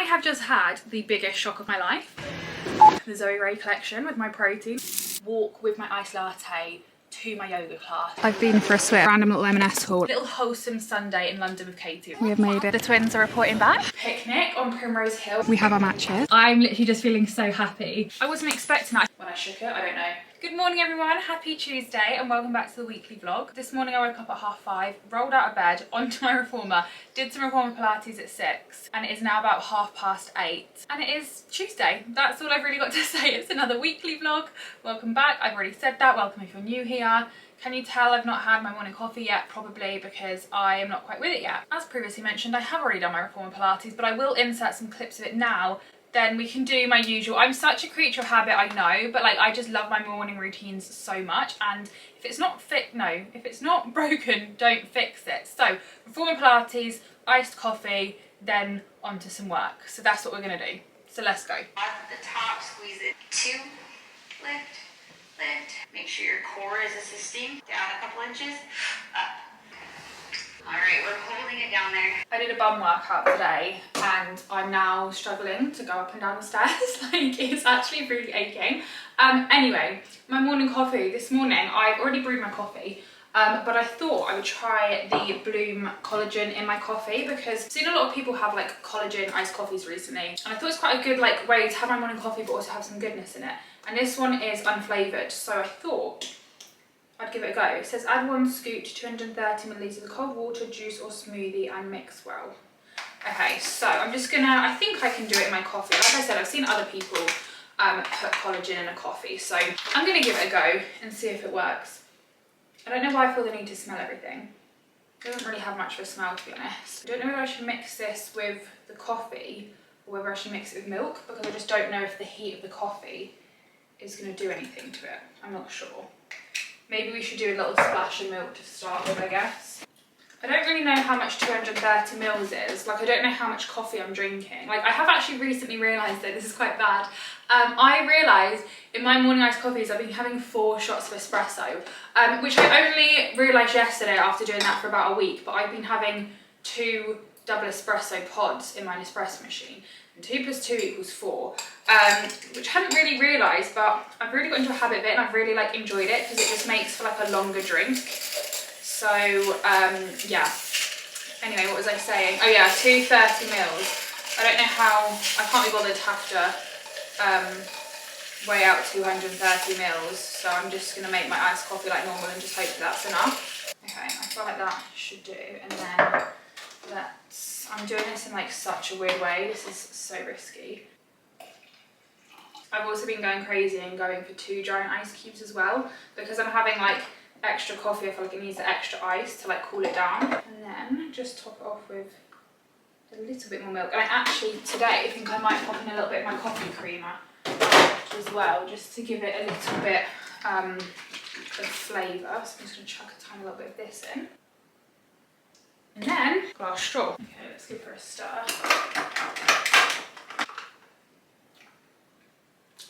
have just had the biggest shock of my life. The Zoe Rae collection with my protein. Walk with my iced latte to my yoga class. I've been for a swim. Random little M&S haul. Little wholesome Sunday in London with Katie. We have made it. The twins are reporting back. Picnic on Primrose Hill. We have our matches. I'm literally just feeling so happy. I wasn't expecting that. When I shook it, I don't know. Good morning everyone, happy Tuesday and welcome back to the weekly vlog. This morning I woke up at 5:30, rolled out of bed, onto my reformer, did some reformer Pilates at 6 and it is now about 8:30 and it is Tuesday. That's all I've really got to say. It's another weekly vlog. Welcome back. I've already said that. Welcome if you're new here. Can you tell I've not had my morning coffee yet? Probably because I am not quite with it yet. As previously mentioned, I have already done my reformer Pilates, but I will insert some clips of it now. Then we can do my usual. I'm such a creature of habit, I know, but like I just love my morning routines so much, and if it's not if it's not broken, don't fix it. So reformer Pilates, iced coffee, then on to some work. So that's what we're gonna do. So let's go. At the top, squeeze it. 2, lift, lift. Make sure your core is assisting. Down a couple inches, up. All right, we're holding it down there. I did a bum workout today and I'm now struggling to go up and down the stairs. Like it's actually really aching. Anyway, my morning coffee. This morning I've already brewed my coffee, but I thought I would try the Bloom collagen in my coffee because I've seen a lot of people have like collagen iced coffees recently, and I thought it's quite a good like way to have my morning coffee but also have some goodness in it. And this one is unflavoured, so I thought I'd give it a go. It says add 1 scoop to 230 millilitres of cold water, juice or smoothie and mix well. Okay, so I'm just gonna, I think I can do it in my coffee. Like I said, I've seen other people put collagen in a coffee, so I'm gonna give it a go and see if it works. I don't know why I feel the need to smell everything. It doesn't really have much of a smell, to be honest. I don't know whether I should mix this with the coffee or whether I should mix it with milk, because I just don't know if the heat of the coffee is gonna do anything to it. I'm not sure. Maybe we should do a little splash of milk to start with, I guess. I don't really know how much 230 mils is. Like, I don't know how much coffee I'm drinking. Like, I have actually recently realised that this is quite bad. I realised in my morning iced coffees I've been having 4 shots of espresso, which I only realised yesterday after doing that for about a week, but I've been having 2 double espresso pods in my Nespresso machine. 2 + 2 = 4, which I hadn't really realised, but I've really got into a habit of it and I've really like enjoyed it because it just makes for like a longer drink. So yeah, anyway, what was I saying? Oh yeah, 230 mils. I don't know how, I can't be bothered to have to weigh out 230 mils, so I'm just going to make my iced coffee like normal and just hope that that's enough. Okay, I feel like that should do, and then I'm doing this in like such a weird way. This is so risky. I've also been going crazy and going for 2 giant ice cubes as well, because I'm having like extra coffee. I feel like it needs the extra ice to like cool it down, and then just top it off with a little bit more milk. And I actually today think I might pop in a little bit of my coffee creamer as well, just to give it a little bit of flavour. So I'm just going to chuck a tiny little bit of this in. And then glass straw. Okay, let's give her a stir.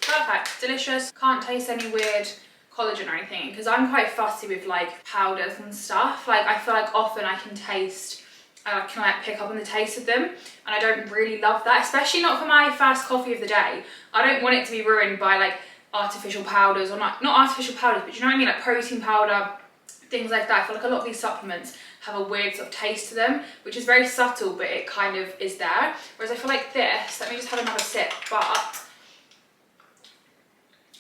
Perfect, delicious. Can't taste any weird collagen or anything, because I'm quite fussy with like powders and stuff. Like I feel like often I can taste, I can like pick up on the taste of them, and I don't really love that, especially not for my first coffee of the day. I don't want it to be ruined by like artificial powders, or not artificial powders, but you know what I mean, like protein powder, things like that. I feel like a lot of these supplements have a weird sort of taste to them, which is very subtle, but it kind of is there. Whereas I feel like this, let me just have another sip, but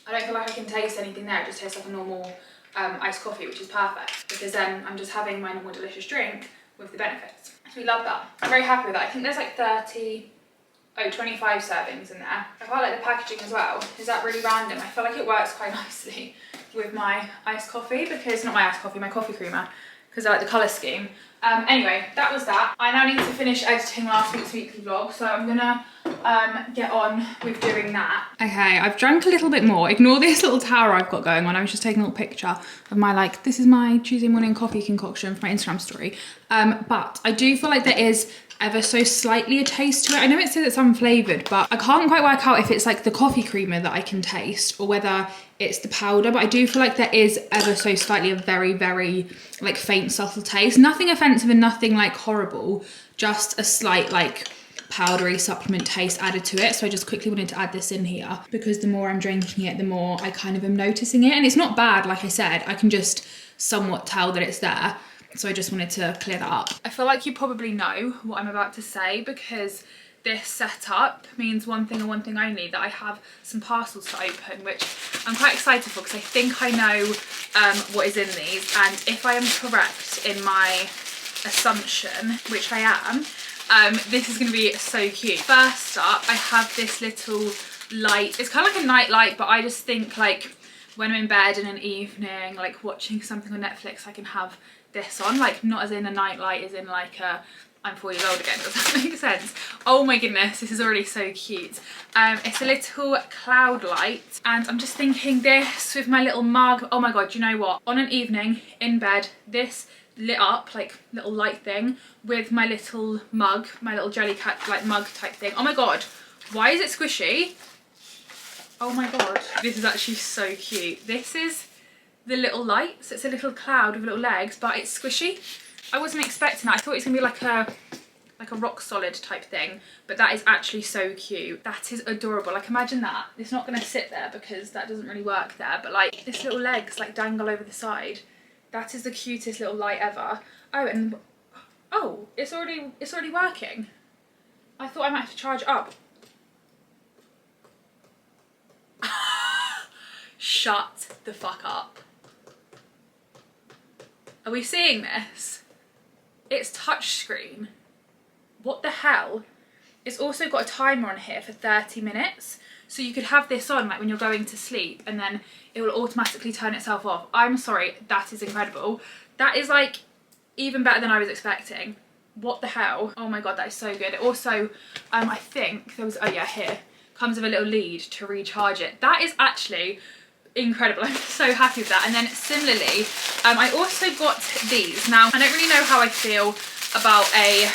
I don't feel like I can taste anything there. It just tastes like a normal iced coffee, which is perfect, because then I'm just having my normal delicious drink with the benefits. So we love that. I'm very happy with that. I think there's like 25 servings in there. I quite like the packaging as well. Is that really random? I feel like it works quite nicely with my iced coffee, because, not my iced coffee, my coffee creamer, because I like the colour scheme. Anyway, that was that. I now need to finish editing last week's weekly vlog, so I'm gonna get on with doing that. Okay, I've drunk a little bit more. Ignore this little tower I've got going on. I was just taking a little picture of my, like, this is my Tuesday morning coffee concoction for my Instagram story. But I do feel like there is ever so slightly a taste to it. I know it says it's unflavoured, but I can't quite work out if it's like the coffee creamer that I can taste or whether it's the powder, but I do feel like there is ever so slightly a very, very like faint, subtle taste. Nothing offensive and nothing like horrible, just a slight like powdery supplement taste added to it. So I just quickly wanted to add this in here because the more I'm drinking it, the more I kind of am noticing it. And it's not bad, like I said, I can just somewhat tell that it's there. So I just wanted to clear that up. I feel like you probably know what I'm about to say because this setup means one thing and one thing only, that I have some parcels to open, which I'm quite excited for because I think I know what is in these, and if I am correct in my assumption, which I am, this is going to be so cute. First up, I have this little light. It's kind of like a night light, but I just think like when I'm in bed in an evening, like watching something on Netflix, I can have this on, like not as in a night light, as in like a I'm 4 years old again, does that make sense? Oh my goodness, this is already so cute. It's a little cloud light, and I'm just thinking this with my little mug. Oh my god, do you know what? On an evening, in bed, this lit up, like little light thing, with my little mug, my little jelly cat like mug type thing. Oh my god, why is it squishy? Oh my god, this is actually so cute. This is the little light, so it's a little cloud with little legs, but it's squishy. I wasn't expecting that. I thought it was gonna be like a rock solid type thing, but that is actually so cute. That is adorable. Like imagine that. It's not gonna sit there because that doesn't really work there, but like this little legs like dangle over the side. That is the cutest little light ever. Oh, and oh, it's already working. I thought I might have to charge it up. Shut the fuck up. Are we seeing this? It's touchscreen. What the hell? It's also got a timer on here for 30 minutes. So you could have this on like when you're going to sleep and then it will automatically turn itself off. I'm sorry, that is incredible. That is like even better than I was expecting. What the hell? Oh my god, that is so good. It also, I think there was, oh yeah, here, comes with a little lead to recharge it. That is actually incredible. I'm so happy with that. And then similarly, I also got these. Now, I don't really know how I feel about a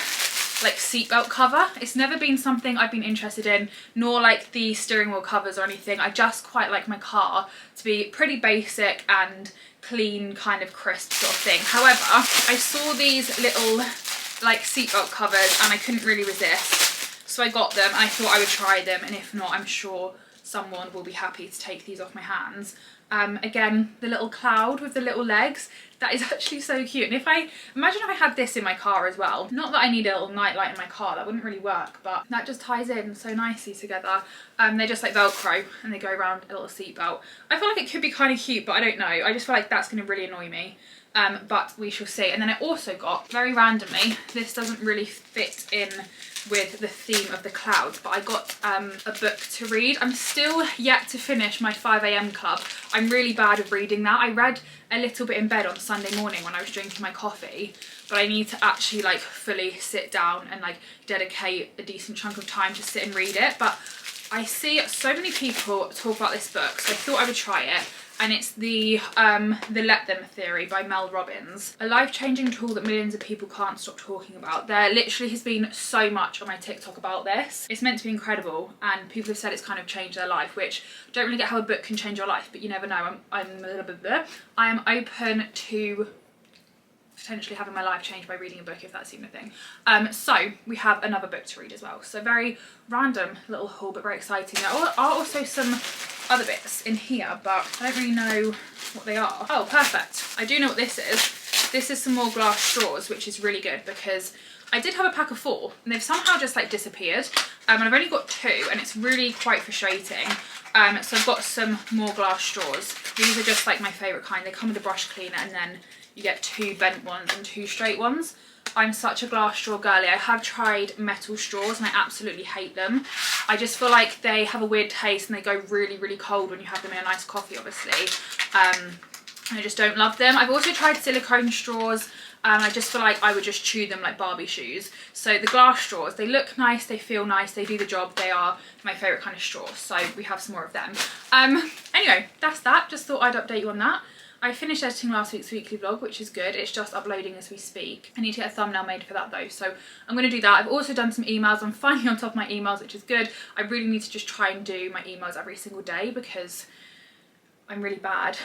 like seatbelt cover. It's never been something I've been interested in, nor like the steering wheel covers or anything. I just quite like my car to be pretty basic and clean, kind of crisp sort of thing. However, I saw these little like seatbelt covers and I couldn't really resist. So I got them and I thought I would try them, and if not, I'm sure someone will be happy to take these off my hands. Again, the little cloud with the little legs, that is actually so cute. And imagine if I had this in my car as well. Not that I need a little night light in my car, that wouldn't really work, but that just ties in so nicely together. They're just like Velcro and they go around a little seat belt. I feel like it could be kind of cute, but I don't know. I just feel like that's going to really annoy me. But we shall see. And then I also got, very randomly, this doesn't really fit in with the theme of the clouds, but I got a book to read. I'm still yet to finish my 5 AM club. I'm really bad at reading that. I read a little bit in bed on Sunday morning when I was drinking my coffee, but I need to actually like fully sit down and like dedicate a decent chunk of time to sit and read it. But I see so many people talk about this book, so I thought I would try it. And it's the Let Them Theory by Mel Robbins. A life-changing tool that millions of people can't stop talking about. There literally has been so much on my TikTok about this. It's meant to be incredible, and people have said it's kind of changed their life, which I don't really get how a book can change your life, but you never know. I am open to potentially having my life changed by reading a book, if that's even a thing. So we have another book to read as well. So very random little haul, but very exciting. There are also some other bits in here, but I don't really know what they are. Oh, perfect. I do know what this is. This is some more glass straws, which is really good because I did have a pack of 4 and they've somehow just like disappeared. And I've only got 2 and it's really quite frustrating. So I've got some more glass straws. These are just like my favourite kind. They come with a brush cleaner and then you get 2 bent ones and 2 straight ones. I'm such a glass straw girly. I have tried metal straws and I absolutely hate them. I just feel like they have a weird taste and they go really, really cold when you have them in a nice coffee, obviously. And I just don't love them. I've also tried silicone straws and I just feel like I would just chew them like Barbie shoes. So the glass straws, they look nice, they feel nice, they do the job. They are my favourite kind of straw. So we have some more of them. Anyway, that's that. Just thought I'd update you on that. I finished editing last week's weekly vlog, which is good. It's just uploading as we speak. I need to get a thumbnail made for that though, so I'm going to do that. I've also done some emails. I'm finally on top of my emails, which is good. I really need to just try and do my emails every single day because I'm really bad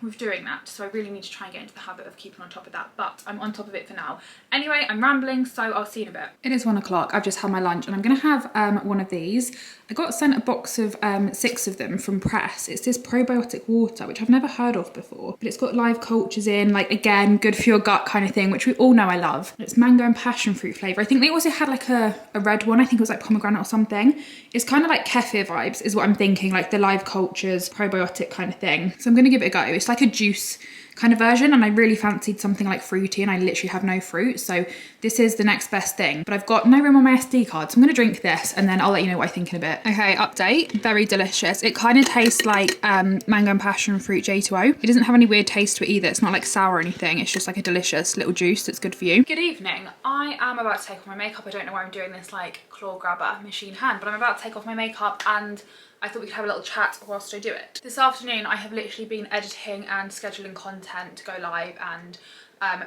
with doing that, so I really need to try and get into the habit of keeping on top of that, but I'm on top of it for now. Anyway, I'm rambling, so I'll see you in a bit. It is 1 o'clock, I've just had my lunch and I'm gonna have one of these. I got sent a box of 6 of them from Press. It's this probiotic water, which I've never heard of before, but it's got live cultures in, like again, good for your gut kind of thing, which we all know I love. It's mango and passion fruit flavour. I think they also had like a red one, I think it was like pomegranate or something. It's kind of like kefir vibes is what I'm thinking, like the live cultures, probiotic kind of thing. So I'm gonna give it a go. It's like a juice kind of version and I really fancied something like fruity and I literally have no fruit, so this is the next best thing, but I've got no room on my SD card, so I'm gonna drink this and then I'll let you know what I think in a bit. Okay, update, very delicious. It kind of tastes like mango and passion fruit J2O. It doesn't have any weird taste to it either. It's not like sour or anything, it's just like a delicious little juice that's good for you. Good evening, I am about to take off my makeup. I don't know why I'm doing this like claw grabber machine hand, but I'm about to take off my makeup and I thought we could have a little chat whilst I do it. This afternoon I have literally been editing and scheduling content to go live and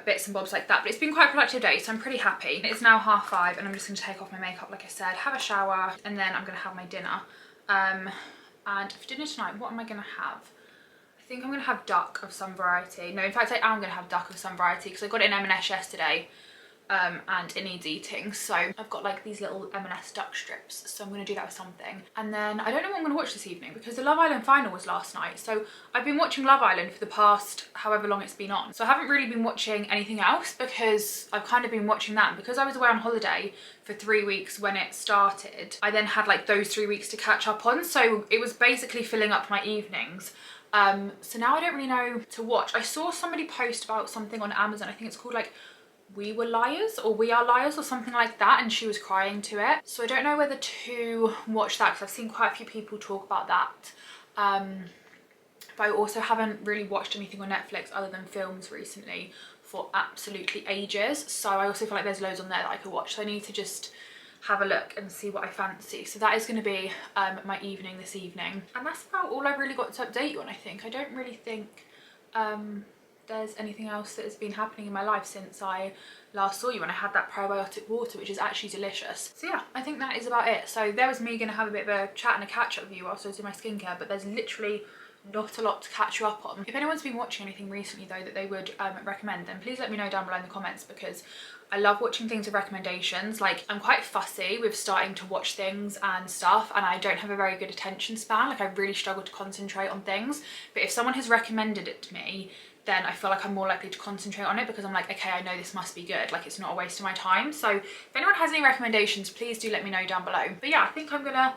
bits and bobs like that, but it's been quite a productive day, so I'm pretty happy. It's now 5:30 and I'm just going to take off my makeup like I said, have a shower, and then I'm going to have my dinner. And for dinner tonight, what am I going to have? I think I'm going to have duck of some variety. No, in fact I am going to have duck of some variety because I got it in M&S yesterday. And it needs eating, so I've got like these little M&S duck strips, so I'm going to do that with something. And then I don't know what I'm going to watch this evening because the Love Island final was last night, so I've been watching Love Island for the past however long it's been on, so I haven't really been watching anything else because I've kind of been watching that. And because I was away on holiday for 3 weeks when it started, I then had like those 3 weeks to catch up on, so it was basically filling up my evenings. So now I don't really know to watch. I saw somebody post about something on Amazon, I think it's called like We Were Liars or We Are Liars or something like that, and she was crying to it, so I don't know whether to watch that because I've seen quite a few people talk about that. But I also haven't really watched anything on Netflix other than films recently for absolutely ages, so I also feel like there's loads on there that I could watch, so I need to just have a look and see what I fancy. So that is going to be my evening this evening, and that's about all I've really got to update you on. I think I don't really think there's anything else that has been happening in my life since I last saw you when I had that probiotic water, which is actually delicious. So yeah, I think that is about it. So there was me gonna have a bit of a chat and a catch up with you whilst I was doing my skincare, but there's literally not a lot to catch you up on. If anyone's been watching anything recently though that they would recommend, then please let me know down below in the comments, because I love watching things with recommendations. Like, I'm quite fussy with starting to watch things and stuff, and I don't have a very good attention span. Like, I really struggle to concentrate on things, but if someone has recommended it to me, then I feel like I'm more likely to concentrate on it because I'm like, okay, I know this must be good, like it's not a waste of my time. So if anyone has any recommendations, please do let me know down below. But yeah, I think I'm gonna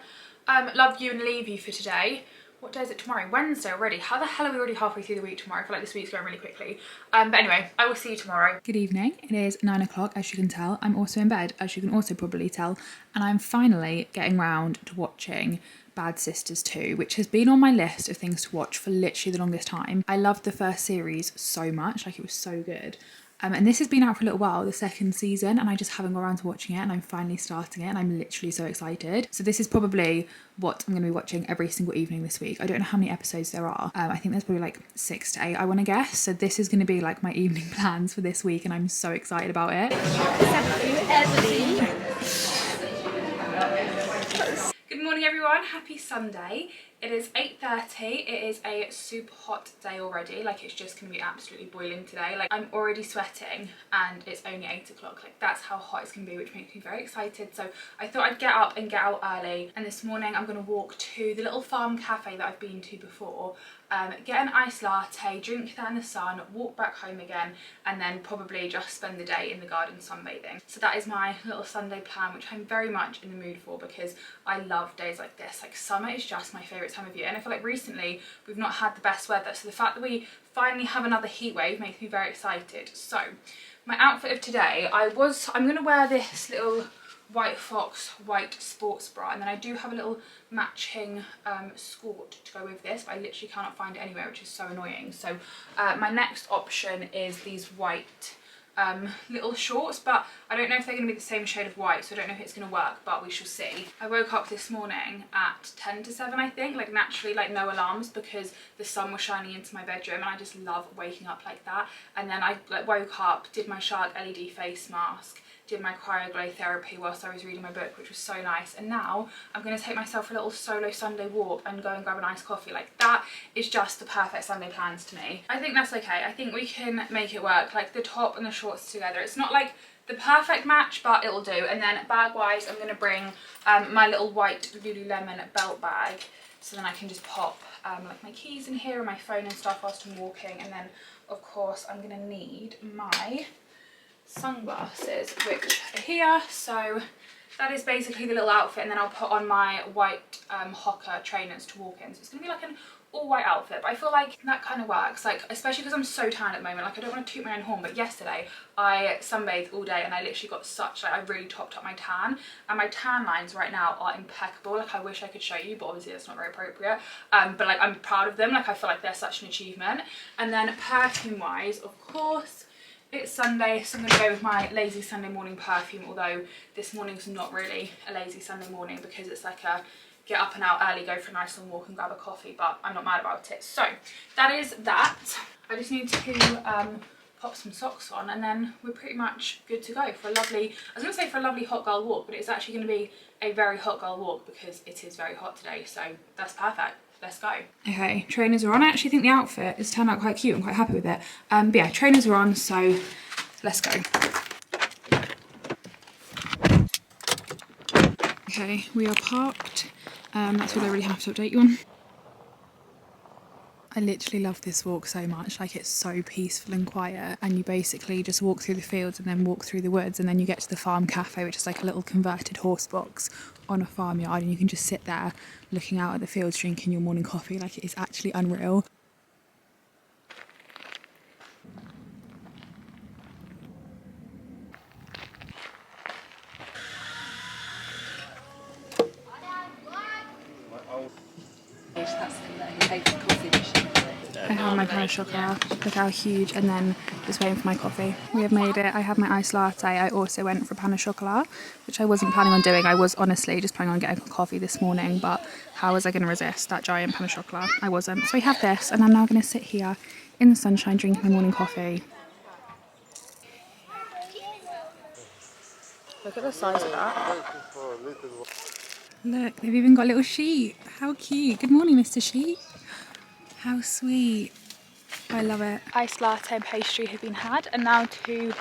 love you and leave you for today. What day is it tomorrow? Wednesday already. How the hell are we already halfway through the week tomorrow? I feel like this week's going really quickly. But anyway, I will see you tomorrow. Good evening. It is 9 o'clock, as you can tell. I'm also in bed, as you can also probably tell. And I'm finally getting round to watching Bad Sisters 2, which has been on my list of things to watch for literally the longest time. I loved the first series so much, like it was so good. And this has been out for a little while, the second season, and I just haven't got around to watching it, and I'm finally starting it and I'm literally so excited. So this is probably what I'm going to be watching every single evening this week. I don't know how many episodes there are. I think there's probably like 6 to 8, I want to guess. So this is going to be like my evening plans for this week and I'm so excited about it. Good morning everyone, happy Sunday. It is 8:30, it is a super hot day already, like it's just gonna be absolutely boiling today. Like I'm already sweating and it's only 8 o'clock, like that's how hot it's gonna be, which makes me very excited. So I thought I'd get up and get out early, and this morning I'm gonna walk to the little farm cafe that I've been to before, get an iced latte, drink that in the sun, walk back home again, and then probably just spend the day in the garden sunbathing. So that is my little Sunday plan, which I'm very much in the mood for because I love days like this. Like summer is just my favourite time of year, and I feel like recently we've not had the best weather, so the fact that we finally have another heat wave makes me very excited. So my outfit of today, I'm going to wear this little White Fox white sports bra, and then I do have a little matching skirt to go with this, but I literally cannot find it anywhere, which is so annoying. So my next option is these white little shorts, but I don't know if they're going to be the same shade of white, so I don't know if it's going to work, but we shall see. I woke up this morning at 10 to 7, I think, like naturally, like no alarms, because the sun was shining into my bedroom and I just love waking up like that. And then I like woke up, did my Shark LED face mask, did my cryoglow whilst I was reading my book, which was so nice. And now I'm going to take myself for a little solo Sunday walk and go and grab a nice coffee. Like, that is just the perfect Sunday plans to me. I think that's okay. I think we can make it work. Like, the top and the shorts together. It's not like the perfect match, but it'll do. And then bag wise, I'm going to bring my little white Lululemon belt bag, so then I can just pop like my keys in here and my phone and stuff whilst I'm walking. And then of course I'm going to need my sunglasses, which are here. So that is basically the little outfit, and then I'll put on my white Hoka trainers to walk in. So it's going to be like an all white outfit, but I feel like that kind of works, like especially because I'm so tan at the moment. Like, I don't want to toot my own horn, but yesterday I sunbathed all day and I literally got such, like, I really topped up my tan, and my tan lines right now are impeccable. Like, I wish I could show you, but obviously that's not very appropriate, but like, I'm proud of them. Like, I feel like they're such an achievement. And then perfume wise, of course, it's Sunday, so I'm going to go with my lazy Sunday morning perfume, although this morning's not really a lazy Sunday morning because it's like a get up and out early, go for a nice long walk and grab a coffee, but I'm not mad about it. So that is that. I just need to pop some socks on, and then we're pretty much good to go for a lovely, I was going to say for a lovely hot girl walk, but it's actually going to be a very hot girl walk because it is very hot today, so that's perfect. Let's go. Okay, trainers are on. I actually think the outfit has turned out quite cute. I'm quite happy with it. But yeah, trainers are on, so let's go. Okay, we are parked. That's all I really have to update you on. I literally love this walk so much. Like, it's so peaceful and quiet, and you basically just walk through the fields and then walk through the woods, and then you get to the farm cafe, which is like a little converted horse box on a farmyard, and you can just sit there looking out at the fields drinking your morning coffee. Like, it is actually unreal. I have my pain au chocolat, look how huge, and then just waiting for my coffee. We have made it. I have my iced latte. I also went for pain au chocolat, which I wasn't planning on doing. I was honestly just planning on getting a coffee this morning, but how was I going to resist that giant pain au chocolat? I wasn't. So we have this, and I'm now going to sit here in the sunshine drinking my morning coffee. Look at the size of that. Look, they've even got a little sheep. How cute. Good morning, Mr. Sheep. How sweet. I love it. Iced latte and pastry have been had, and now to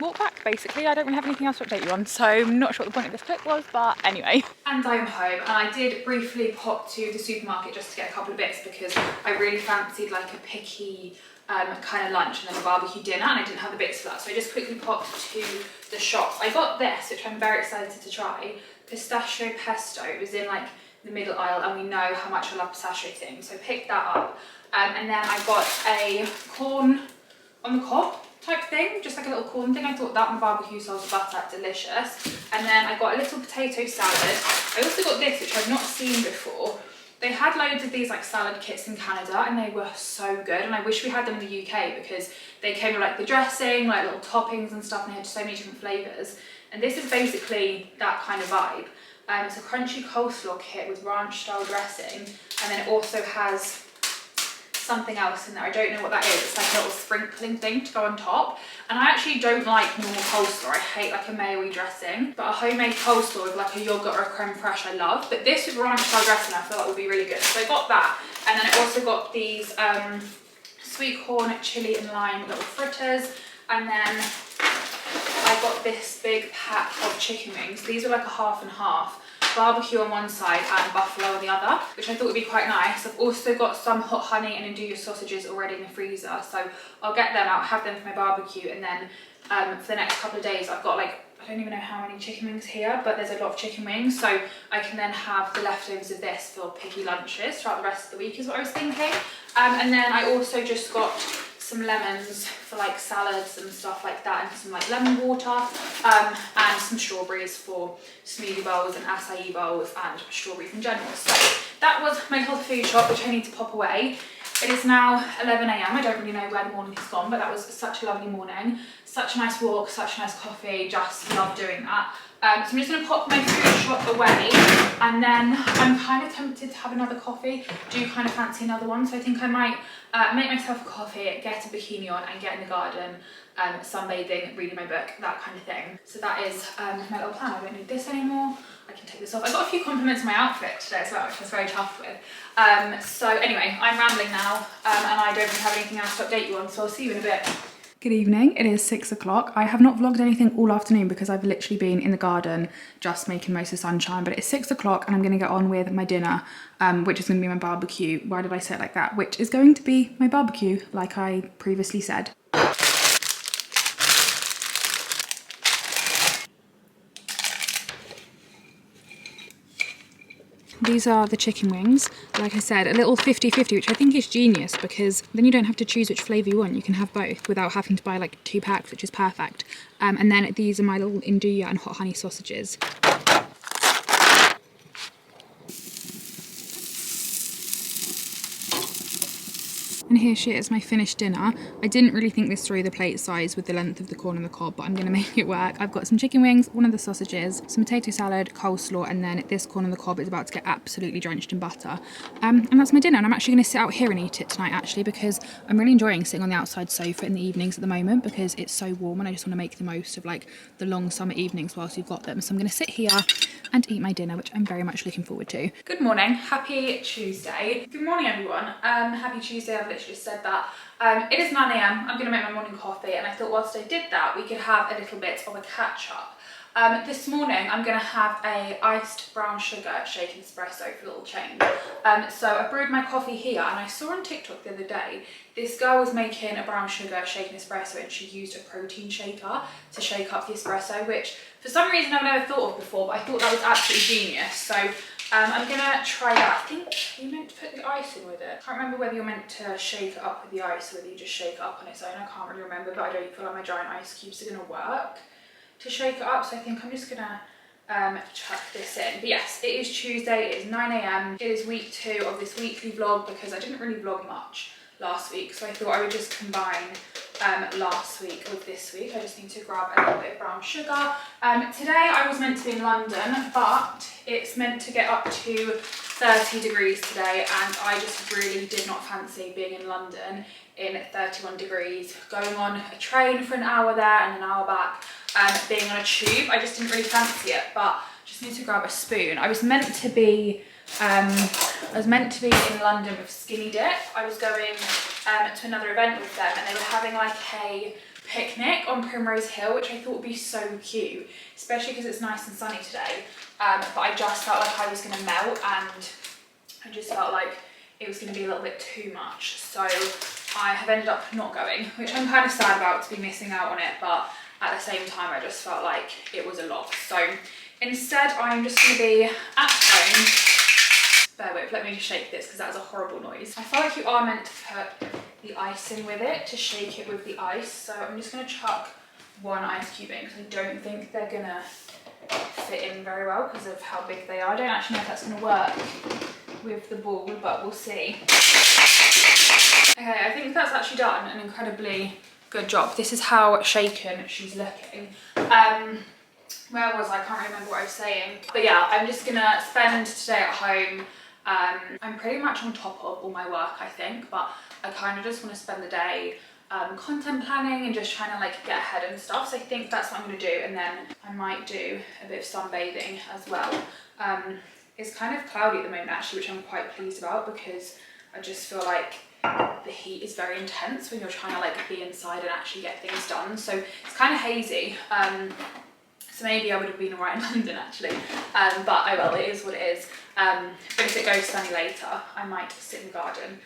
walk back, basically. I don't really have anything else to update you on, so I'm not sure what the point of this clip was, but anyway. And I'm home, and I did briefly pop to the supermarket just to get a couple of bits because I really fancied like a picky kind of lunch and then a barbecue dinner, and I didn't have the bits for that, so I just quickly popped to the shop. I got this, which I'm very excited to try, pistachio pesto. It was in like the middle aisle, and we know how much I love pistachio things, so picked that up. And then I got a corn on the cob type thing, just like a little corn thing. I thought that on barbecue sauce, butter, delicious. And then I got a little potato salad. I also got this, which I've not seen before. They had loads of these like salad kits in Canada, and they were so good, and I wish we had them in the UK because they came with like the dressing, like little toppings and stuff, and they had so many different flavours. And this is basically that kind of vibe. It's a crunchy coleslaw kit with ranch style dressing, and then it also has something else in there. I don't know what that is. It's like a little sprinkling thing to go on top. And I actually don't like normal coleslaw. I hate like a mayo-y dressing, but a homemade coleslaw with like a yogurt or a creme fraiche I love. But this with ranch style dressing I feel like would be really good. So I got that, and then I also got these sweet corn, chili and lime little fritters, and then I got this big pack of chicken wings. These are like a half and half. Barbecue on one side and buffalo on the other, which I thought would be quite nice. I've also got some hot honey and enjoyyyyy sausages already in the freezer, so I'll get them out, have them for my barbecue, and then for the next couple of days I've got like, I don't even know how many chicken wings here, but there's a lot of chicken wings, so I can then have the leftovers of this for picky lunches throughout the rest of the week is what I was thinking. And then I also just got some lemons for like salads and stuff like that, and some like lemon water, and some strawberries for smoothie bowls and acai bowls and strawberries in general. So that was my health food shop, which I need to pop away. It is now 11 AM. I don't really know where the morning has gone, but that was such a lovely morning. Such a nice walk, such a nice coffee, just love doing that. So I'm just going to pop my food shop away, and then I'm kind of tempted to have another coffee. Do kind of fancy another one, so I think I might make myself a coffee, get a bikini on and get in the garden sunbathing, reading my book, that kind of thing. So that is my little plan. I don't need this anymore. I can take this off. I got a few compliments on my outfit today as well, which I was very chuffed with. So anyway, I'm rambling now, and I don't really have anything else to update you on, so I'll see you in a bit. Good evening, it is 6 o'clock. I have not vlogged anything all afternoon because I've literally been in the garden just making most of the sunshine, but it's 6 o'clock and I'm gonna get on with my dinner, which is gonna be my barbecue. Why did I say it like that? Which is going to be my barbecue, like I previously said. These are the chicken wings. Like I said, a little 50-50, which I think is genius because then you don't have to choose which flavour you want. You can have both without having to buy like 2 packs, which is perfect. And then these are my little enjoyyyyy and hot honey sausages. And here she is, my finished dinner. I didn't really think this through, the plate size with the length of the corn and the cob, but I'm gonna make it work. I've got some chicken wings, one of the sausages, some potato salad, coleslaw, and then this corn and the cob is about to get absolutely drenched in butter. And that's my dinner, and I'm actually gonna sit out here and eat it tonight actually, because I'm really enjoying sitting on the outside sofa in the evenings at the moment because it's so warm and I just wanna make the most of like the long summer evenings whilst we've got them. So I'm gonna sit here and eat my dinner, which I'm very much looking forward to. Good morning, happy Tuesday. Good morning everyone, happy Tuesday. I've literally just said that. It is 9 AM, I'm gonna make my morning coffee, and I thought whilst I did that we could have a little bit of a catch up. This morning I'm gonna have a iced brown sugar shaken espresso for a little change. So I brewed my coffee here, and I saw on TikTok the other day this girl was making a brown sugar shaken espresso and she used a protein shaker to shake up the espresso, which for some reason I've never thought of before, but I thought that was absolutely genius. So I'm gonna try that. I think you meant to put the ice in with it. I can't remember whether you're meant to shake it up with the ice or whether you just shake it up on its own. I can't really remember, but I don't feel like my giant ice cubes are gonna work to shake it up, so I think I'm just gonna chuck this in. But yes, it is Tuesday, it is 9 AM. It is week 2 of this weekly vlog because I didn't really vlog much last week, so I thought I would just combine last week with this week. I just need to grab a little bit of brown sugar. Today I was meant to be in London, but it's meant to get up to 30 degrees today, and I just really did not fancy being in London in 31 degrees, going on a train for an hour there and an hour back, being on a tube. I just didn't really fancy it, but just need to grab a spoon. I was meant to be in London with Skinny Dip. I was going to another event with them, and they were having like a picnic on Primrose Hill, which I thought would be so cute, especially because it's nice and sunny today. But I just felt like I was going to melt, and I just felt like it was going to be a little bit too much. So I have ended up not going, which I'm kind of sad about, to be missing out on it, but at the same time I just felt like it was a lot. So instead I'm just going to be at home. Bear with, let me just shake this because that was a horrible noise. I feel like you are meant to put the ice in with it to shake it with the ice. So I'm just going to chuck 1 ice cube in because I don't think they're going to fit in very well because of how big they are. I don't actually know if that's going to work with the ball, but we'll see. Okay, I think that's actually done an incredibly good job. This is how shaken she's looking. Where was I? I can't remember what I was saying. But yeah, I'm just gonna spend today at home. I'm pretty much on top of all my work, I think, but I kind of just want to spend the day content planning and just trying to like get ahead and stuff. So I think that's what I'm gonna do, and then I might do a bit of sunbathing as well. It's kind of cloudy at the moment actually, which I'm quite pleased about because I just feel like the heat is very intense when you're trying to like be inside and actually get things done. So it's kind of hazy. So maybe I would have been alright in London actually, but I will, it is what it is. But if it goes sunny later, I might sit in the garden,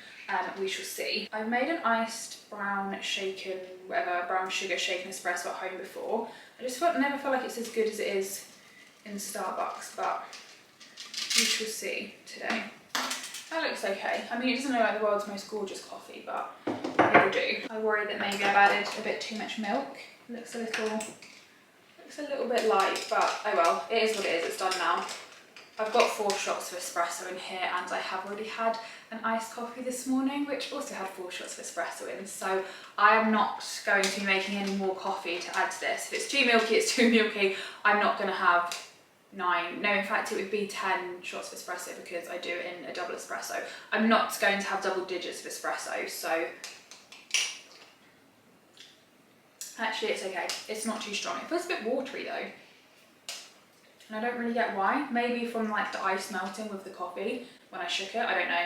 we shall see. I've made an iced brown shaken, whatever, brown sugar shaken espresso at home before. I just never feel like it's as good as it is in Starbucks, but we shall see today. That looks okay. I mean, it doesn't look like the world's most gorgeous coffee, but it will do. I worry that maybe I've added a bit too much milk. It looks a little bit light, but oh well, it is what it is, it's done now. I've got 4 shots of espresso in here, and I have already had an iced coffee this morning, which also had 4 shots of espresso in, so I am not going to be making any more coffee to add to this. If it's too milky, it's too milky. I'm not going to have 9, no, in fact it would be 10 shots of espresso because I do it in a double espresso. I'm not going to have double digits of espresso, so Actually, it's okay. It's not too strong. It feels a bit watery though. And I don't really get why. Maybe from like the ice melting with the coffee when I shook it, I don't know.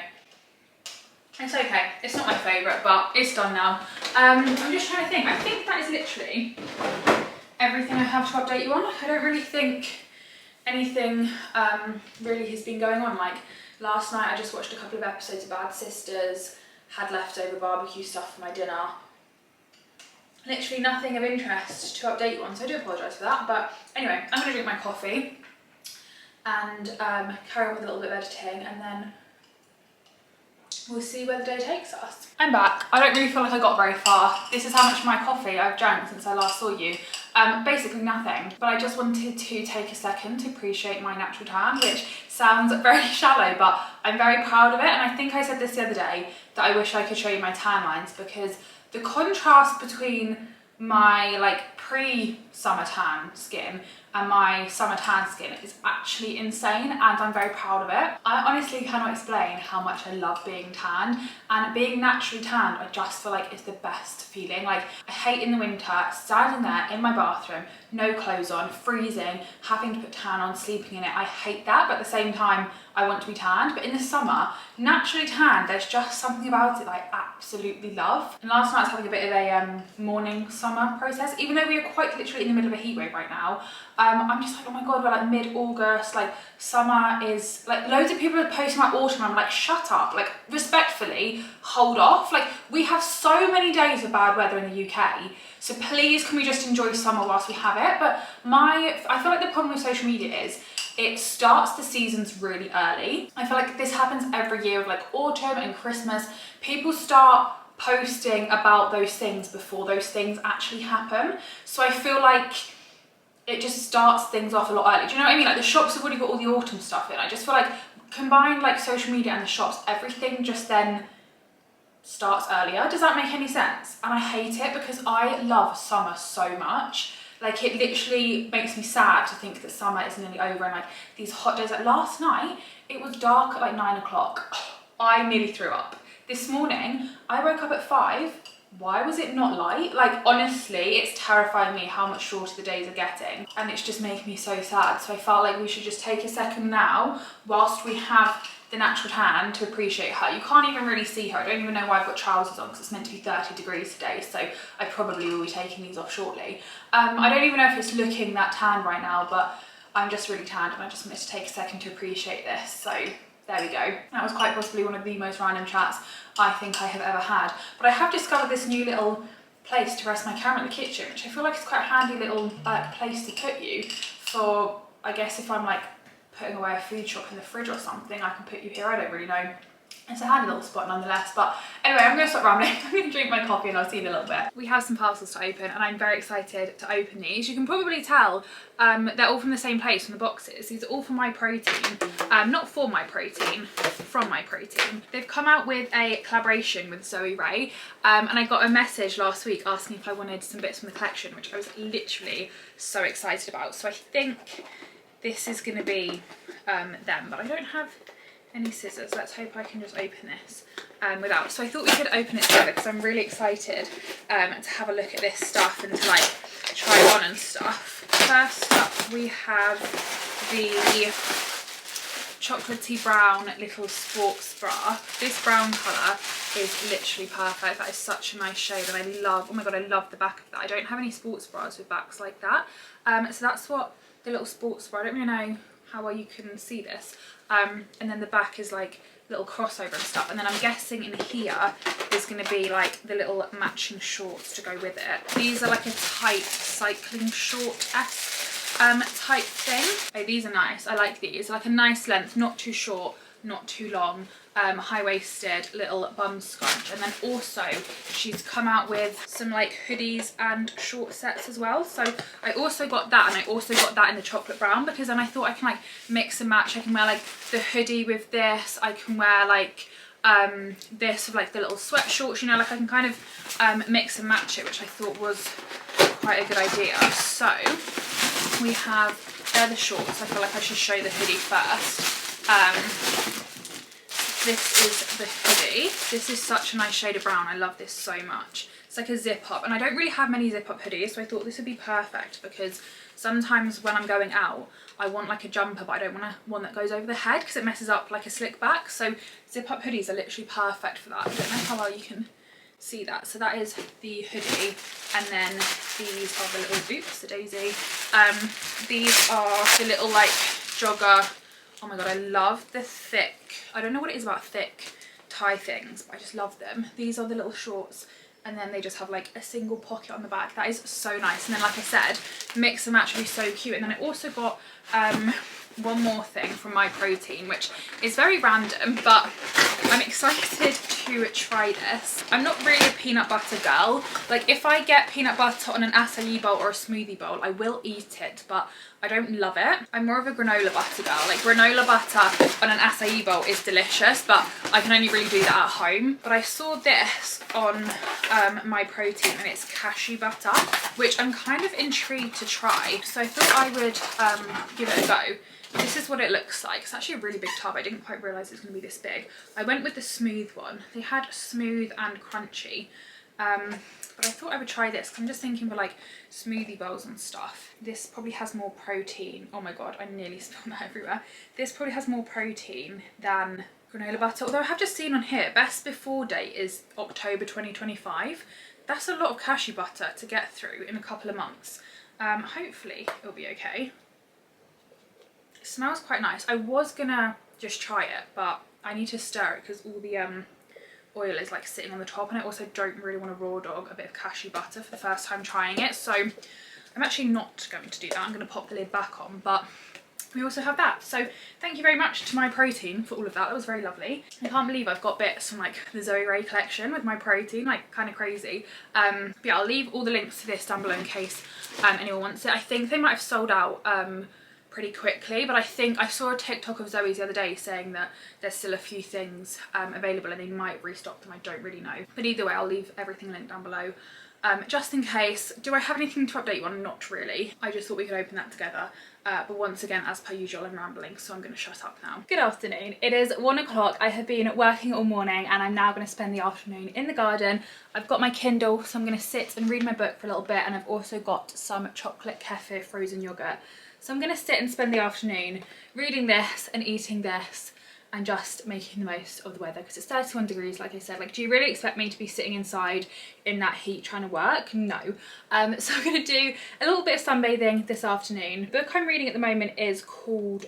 It's okay. It's not my favourite, but it's done now. I'm just trying to think. I think that is literally everything I have to update you on. I don't really think anything really has been going on. Like last night I just watched a couple of episodes of Bad Sisters, had leftover barbecue stuff for my dinner. Literally nothing of interest to update you on, so I do apologise for that. But anyway, I'm going to drink my coffee and carry on with a little bit of editing, and then we'll see where the day takes us. I'm back. I don't really feel like I got very far. This is how much of my coffee I've drank since I last saw you. Basically nothing, but I just wanted to take a second to appreciate my natural tan, which sounds very shallow, but I'm very proud of it. And I think I said this the other day that I wish I could show you my tan lines, because the contrast between my like pre-summer tan skin and my summer tan skin is actually insane, and I'm very proud of it. I honestly cannot explain how much I love being tanned, and being naturally tanned I just feel like it's the best feeling. Like I hate in the winter standing there in my bathroom, no clothes on, freezing, having to put tan on, sleeping in it. I hate that, but at the same time I want to be tanned. But in the summer, naturally tanned, there's just something about it that I absolutely love. And last night I was having a bit of a morning summer process, even though we are quite literally in the middle of a heat wave right now. I'm just like, oh my god, we're like mid-August, like summer is, like loads of people are posting like autumn. I'm like, shut up, like respectfully, hold off. Like we have so many days of bad weather in the UK, so please can we just enjoy summer whilst we have it. But I feel like the problem with social media is it starts the seasons really early. I feel like this happens every year with like autumn and Christmas. People start posting about those things before those things actually happen. So I feel like it just starts things off a lot early. Do you know what I mean? Like the shops have already got all the autumn stuff in. I just feel like combined like social media and the shops, everything just then starts earlier. Does that make any sense? And I hate it because I love summer so much. Like it literally makes me sad to think that summer is nearly over, and like these hot days. Like last night, it was dark at like 9 o'clock. I nearly threw up. This morning, I woke up at 5. Why was it not light? Like honestly, it's terrifying me how much shorter the days are getting, and it's just making me so sad. So I felt like we should just take a second now, whilst we have the natural tan, to appreciate her. You can't even really see her. I don't even know why I've got trousers on, because it's meant to be 30 degrees today, so I probably will be taking these off shortly. I don't even know if it's looking that tan right now, but I'm just really tanned, and I just wanted to take a second to appreciate this. So there we go. That was quite possibly one of the most random chats I think I have ever had. But I have discovered this new little place to rest my camera in the kitchen, which I feel like is quite a handy little place to put you for, I guess if I'm like putting away a food shop in the fridge or something, I can put you here. I don't really know. It's a handy little spot nonetheless. But anyway, I'm going to stop rambling. I'm going to drink my coffee and I'll see you in a little bit. We have some parcels to open, and I'm very excited to open these. You can probably tell they're all from the same place, from the boxes. These are all from My Protein. Not for My Protein, from My Protein. They've come out with a collaboration with Zoe Rae, and I got a message last week asking if I wanted some bits from the collection, which I was literally so excited about. So I think this is going to be them, but I don't have any scissors. Let's hope I can just open this without. So I thought we could open it together because I'm really excited to have a look at this stuff and to like try it on and stuff. First up we have the chocolatey brown little sports bra. This brown colour is literally perfect. That is such a nice shade, and I love, oh my god, I love the back of that. I don't have any sports bras with backs like that. So that's what the little sports bra, I don't really know how well you can see this. And then the back is like little crossover and stuff, and then I'm guessing in here is going to be like the little matching shorts to go with it. These are like a tight cycling short-esque type thing. Oh, these are nice. I like these. Like a nice length, not too short, not too long, high-waisted little bum scrunch. And then also she's come out with some like hoodies and short sets as well. So I also got that, and I also got that in the chocolate brown, because then I thought I can like mix and match. I can wear like the hoodie with this, I can wear like this with like the little sweat shorts, you know, like I can kind of mix and match it, which I thought was quite a good idea. So we have, they're the shorts. I feel like I should show the hoodie first. This is the hoodie. This is such a nice shade of brown. I love this so much. It's like a zip up, and I don't really have many zip up hoodies, so I thought this would be perfect because sometimes when I'm going out I want like a jumper, but I don't want one that goes over the head because it messes up like a slick back. So zip up hoodies are literally perfect for that. I don't know how well you can see that. So that is the hoodie, and then these are the little, oops, the daisy. These are the little like jogger. Oh my god, I love the thick, I don't know what it is about thick tie things, but I just love them. These are the little shorts, and then they just have like a single pocket on the back. That is so nice. And then like I said, mix and match would be so cute. And then I also got one more thing from My Protein, which is very random, but I'm excited to try this. I'm not really a peanut butter girl. Like if I get peanut butter on an acai bowl or a smoothie bowl, I will eat it, but I don't love it. I'm more of a granola butter girl. Like granola butter on an acai bowl is delicious, but I can only really do that at home. But I saw this on My Protein, and it's cashew butter, which I'm kind of intrigued to try. So I thought I would give it a go. This is what it looks like. It's actually a really big tub. I didn't quite realise it was going to be this big. I went with the smooth one. They had smooth and crunchy. But I thought I would try this. I'm just thinking for like smoothie bowls and stuff. This probably has more protein. Oh my god, I nearly spilled that everywhere. This probably has more protein than granola butter. Although I have just seen on here, best before date is October 2025. That's a lot of cashew butter to get through in a couple of months. Hopefully it'll be okay. It smells quite nice. I was gonna just try it, but I need to stir it because all the oil is like sitting on the top, and I also don't really want to raw dog a bit of cashew butter for the first time trying it. So I'm actually not going to do that. I'm going to pop the lid back on, but we also have that. So thank you very much to My Protein for all of that. That was very lovely. I can't believe I've got bits from like the Zoe Rae collection with My Protein, like kind of crazy. But yeah, I'll leave all the links to this down below in case anyone wants it. I think they might have sold out pretty quickly, but I think I saw a TikTok of Zoe's the other day saying that there's still a few things available and they might restock them. I don't really know, but either way I'll leave everything linked down below just in case. Do I have anything to update you on? Not really. I just thought we could open that together, but once again, as per usual, I'm rambling, so I'm going to shut up now. Good afternoon. It is 1 o'clock. I have been working all morning and I'm now going to spend the afternoon in the garden. I've got my Kindle, so I'm going to sit and read my book for a little bit, and I've also got some chocolate kefir frozen yogurt. So I'm going to sit and spend the afternoon reading this and eating this and just making the most of the weather because it's 31 degrees, like I said. Like, do you really expect me to be sitting inside in that heat trying to work? No. So I'm going to do a little bit of sunbathing this afternoon. The book I'm reading at the moment is called,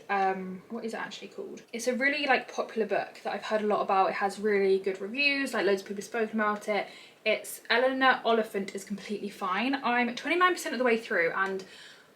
what is it actually called? It's a really like popular book that I've heard a lot about. It has really good reviews, like loads of people have spoken about it. It's Eleanor Oliphant is Completely Fine. I'm 29% of the way through and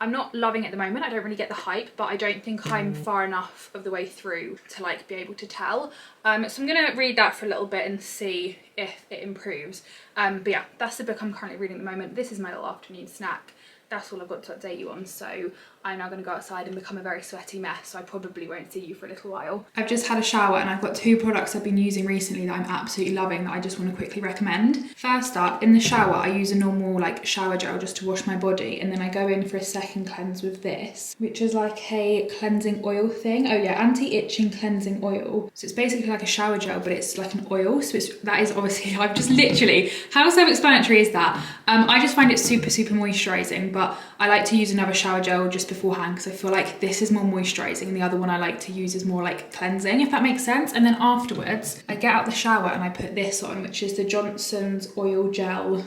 I'm not loving it at the moment. I don't really get the hype, but I don't think I'm far enough of the way through to like be able to tell. So I'm gonna read that for a little bit and see if it improves. But yeah, that's the book I'm currently reading at the moment. This is my little afternoon snack. That's all I've got to update you on. So I'm now going to go outside and become a very sweaty mess, so I probably won't see you for a little while. I've just had a shower and I've got 2 products I've been using recently that I'm absolutely loving that I just want to quickly recommend. First up, in the shower I use a normal like shower gel just to wash my body, and then I go in for a second cleanse with this, which is like a cleansing oil thing. Oh yeah, anti-itching cleansing oil. So it's basically like a shower gel, but it's like an oil. So that is obviously, I've just literally, how self-explanatory is that? I just find it super moisturising, but I like to use another shower gel just beforehand because I feel like this is more moisturising and the other one I like to use is more like cleansing, if that makes sense. And then afterwards I get out the shower and I put this on, which is the Johnson's Oil Gel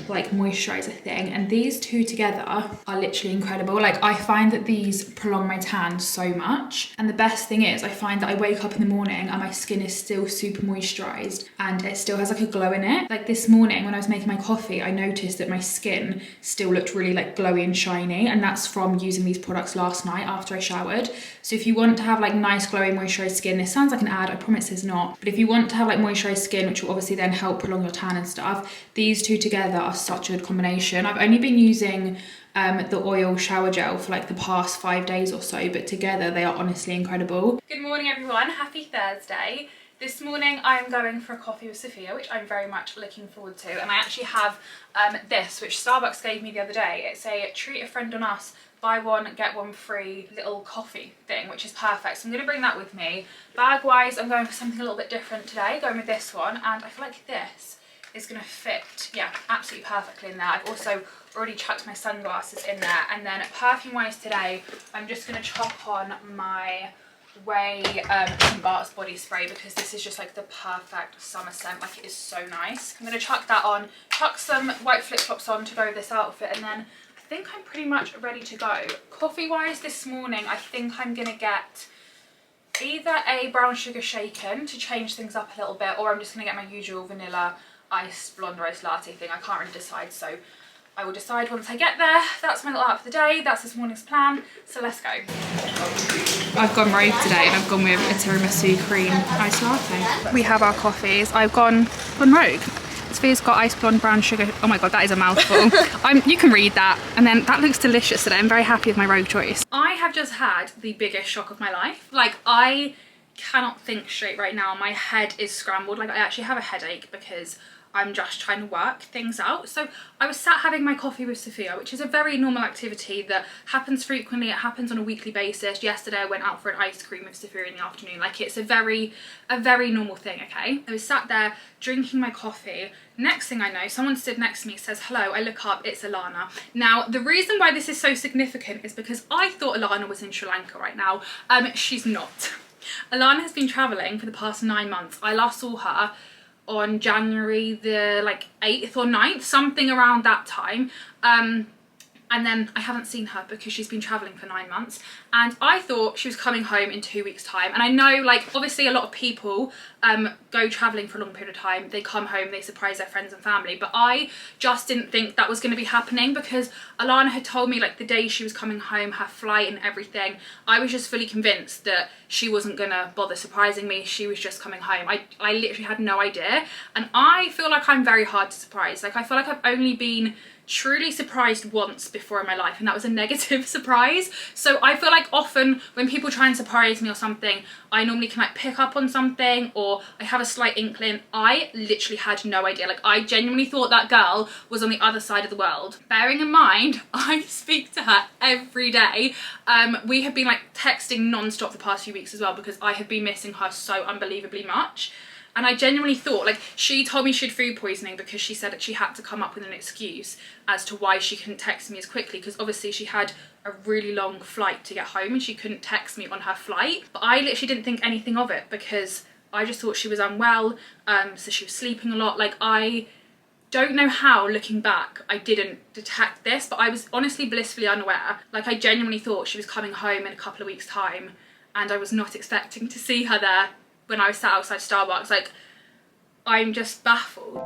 like moisturizer thing, and these two together are literally incredible. Like, I find that these prolong my tan so much, and the best thing is I find that I wake up in the morning and my skin is still super moisturized and it still has like a glow in it. Like this morning when I was making my coffee, I noticed that my skin still looked really like glowy and shiny, and that's from using these products last night after I showered. So if you want to have like nice glowing moisturized skin, this sounds like an ad, I promise it's not, but if you want to have like moisturized skin, which will obviously then help prolong your tan and stuff, these two together are such a good combination. I've only been using the oil shower gel for like the past 5 days or so, but together they are honestly incredible. Good morning everyone, happy Thursday. This morning I'm going for a coffee with Sophia, which I'm very much looking forward to, and I actually have this, which Starbucks gave me the other day. It's a treat a friend on us, buy one get one free little coffee thing, which is perfect. So I'm going to bring that with me. Bag wise, I'm going for something a little bit different today, going with this one, and I feel like this is going to fit, yeah, absolutely perfectly in there. I've also already chucked my sunglasses in there. And then perfume wise today, I'm just going to chop on my Rae Bart's body spray, because this is just like the perfect summer scent. Like, it is so nice. I'm going to chuck that on, chuck some white flip-flops on to go with this outfit, and then I think I'm pretty much ready to go. Coffee wise this morning, I think I'm going to get either a brown sugar shaken to change things up a little bit, or I'm just going to get my usual vanilla iced blonde roast latte thing. I can't really decide, so I will decide once I get there. That's my little outfit for the day. That's this morning's plan, so let's go. I've gone rogue today and I've gone with a tiramisu cream iced latte. We have our coffees. I've gone rogue. Sophia's got iced blonde brown sugar. Oh my god, that is a mouthful. You can read that. And then that looks delicious today. I'm very happy with my rogue choice. I have just had the biggest shock of my life. Like, I cannot think straight right now. My head is scrambled. Like, I actually have a headache because I'm just trying to work things out. So I was sat having my coffee with Sophia, which is a very normal activity that happens frequently. It happens on a weekly basis. Yesterday I went out for an ice cream with Sophia in the afternoon. Like, it's a very normal thing, okay? I was sat there drinking my coffee. Next thing I know, someone stood next to me, says hello. I look up, it's Alana. Now, the reason why this is so significant is because I thought Alana was in Sri Lanka right now. She's not. Alana has been traveling for the past 9 months. I last saw her on January the 8th or 9th, something around that time. And then I haven't seen her because she's been traveling for 9 months. And I thought she was coming home in 2 weeks' time. And I know, like, obviously a lot of people go traveling for a long period of time. They come home, they surprise their friends and family. But I just didn't think that was going to be happening, because Alana had told me, like, the day she was coming home, her flight and everything. I was just fully convinced that she wasn't going to bother surprising me. She was just coming home. I literally had no idea. And I feel like I'm very hard to surprise. Like, I feel like I've only been truly surprised once before in my life, and that was a negative surprise. So I feel like often when people try and surprise me or something, I normally can like pick up on something, or I have a slight inkling. I literally had no idea. Like, I genuinely thought that girl was on the other side of the world. Bearing in mind, I speak to her every day. We have been like texting non-stop the past few weeks as well, because I have been missing her so unbelievably much. And I genuinely thought, like, she told me she had food poisoning because she said that she had to come up with an excuse as to why she couldn't text me as quickly, because obviously she had a really long flight to get home and she couldn't text me on her flight. But I literally didn't think anything of it, because I just thought she was unwell, so she was sleeping a lot. Like, I don't know how, looking back, I didn't detect this, but I was honestly blissfully unaware. Like, I genuinely thought she was coming home in a couple of weeks' time, and I was not expecting to see her there when I was sat outside Starbucks. Like, I'm just baffled.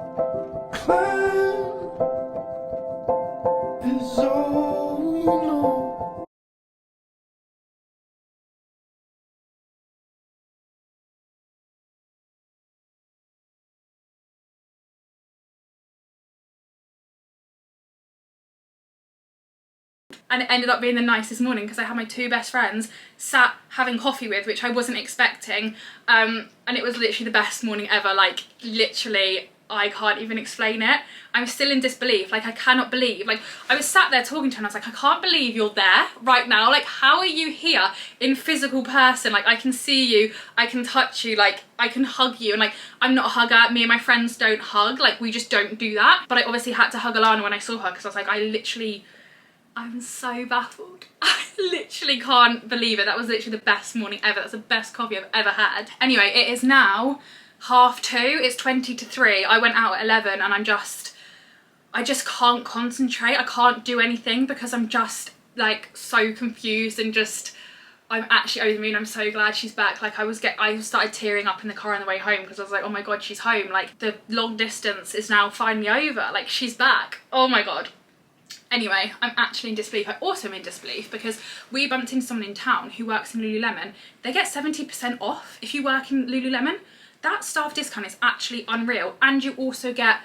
And it ended up being the nicest morning, because I had my 2 best friends sat having coffee with, which I wasn't expecting, and it was literally the best morning ever. Like, literally, I can't even explain it. I'm still in disbelief. Like, I cannot believe, like, I was sat there talking to her and I was like, I can't believe you're there right now. Like, how are you here in physical person? Like, I can see you, I can touch you, like, I can hug you. And like, I'm not a hugger. Me and my friends don't hug. Like, we just don't do that. But I obviously had to hug Alana when I saw her, because I was like, I'm so baffled. I literally can't believe it. That was literally the best morning ever. That's the best coffee I've ever had. Anyway, it is now 2:30. It's 20 to 3. I went out at 11 and I just can't concentrate. I can't do anything because I'm just like so confused, and just, I'm actually over the moon. I'm so glad she's back. Like, I started tearing up in the car on the way home, because I was like, oh my God, she's home. Like, the long distance is now finally over. Like, she's back. Oh my God. Anyway, I'm actually in disbelief. I'm also in disbelief because we bumped into someone in town who works in Lululemon. They get 70% off if you work in Lululemon. That staff discount is actually unreal. And you also get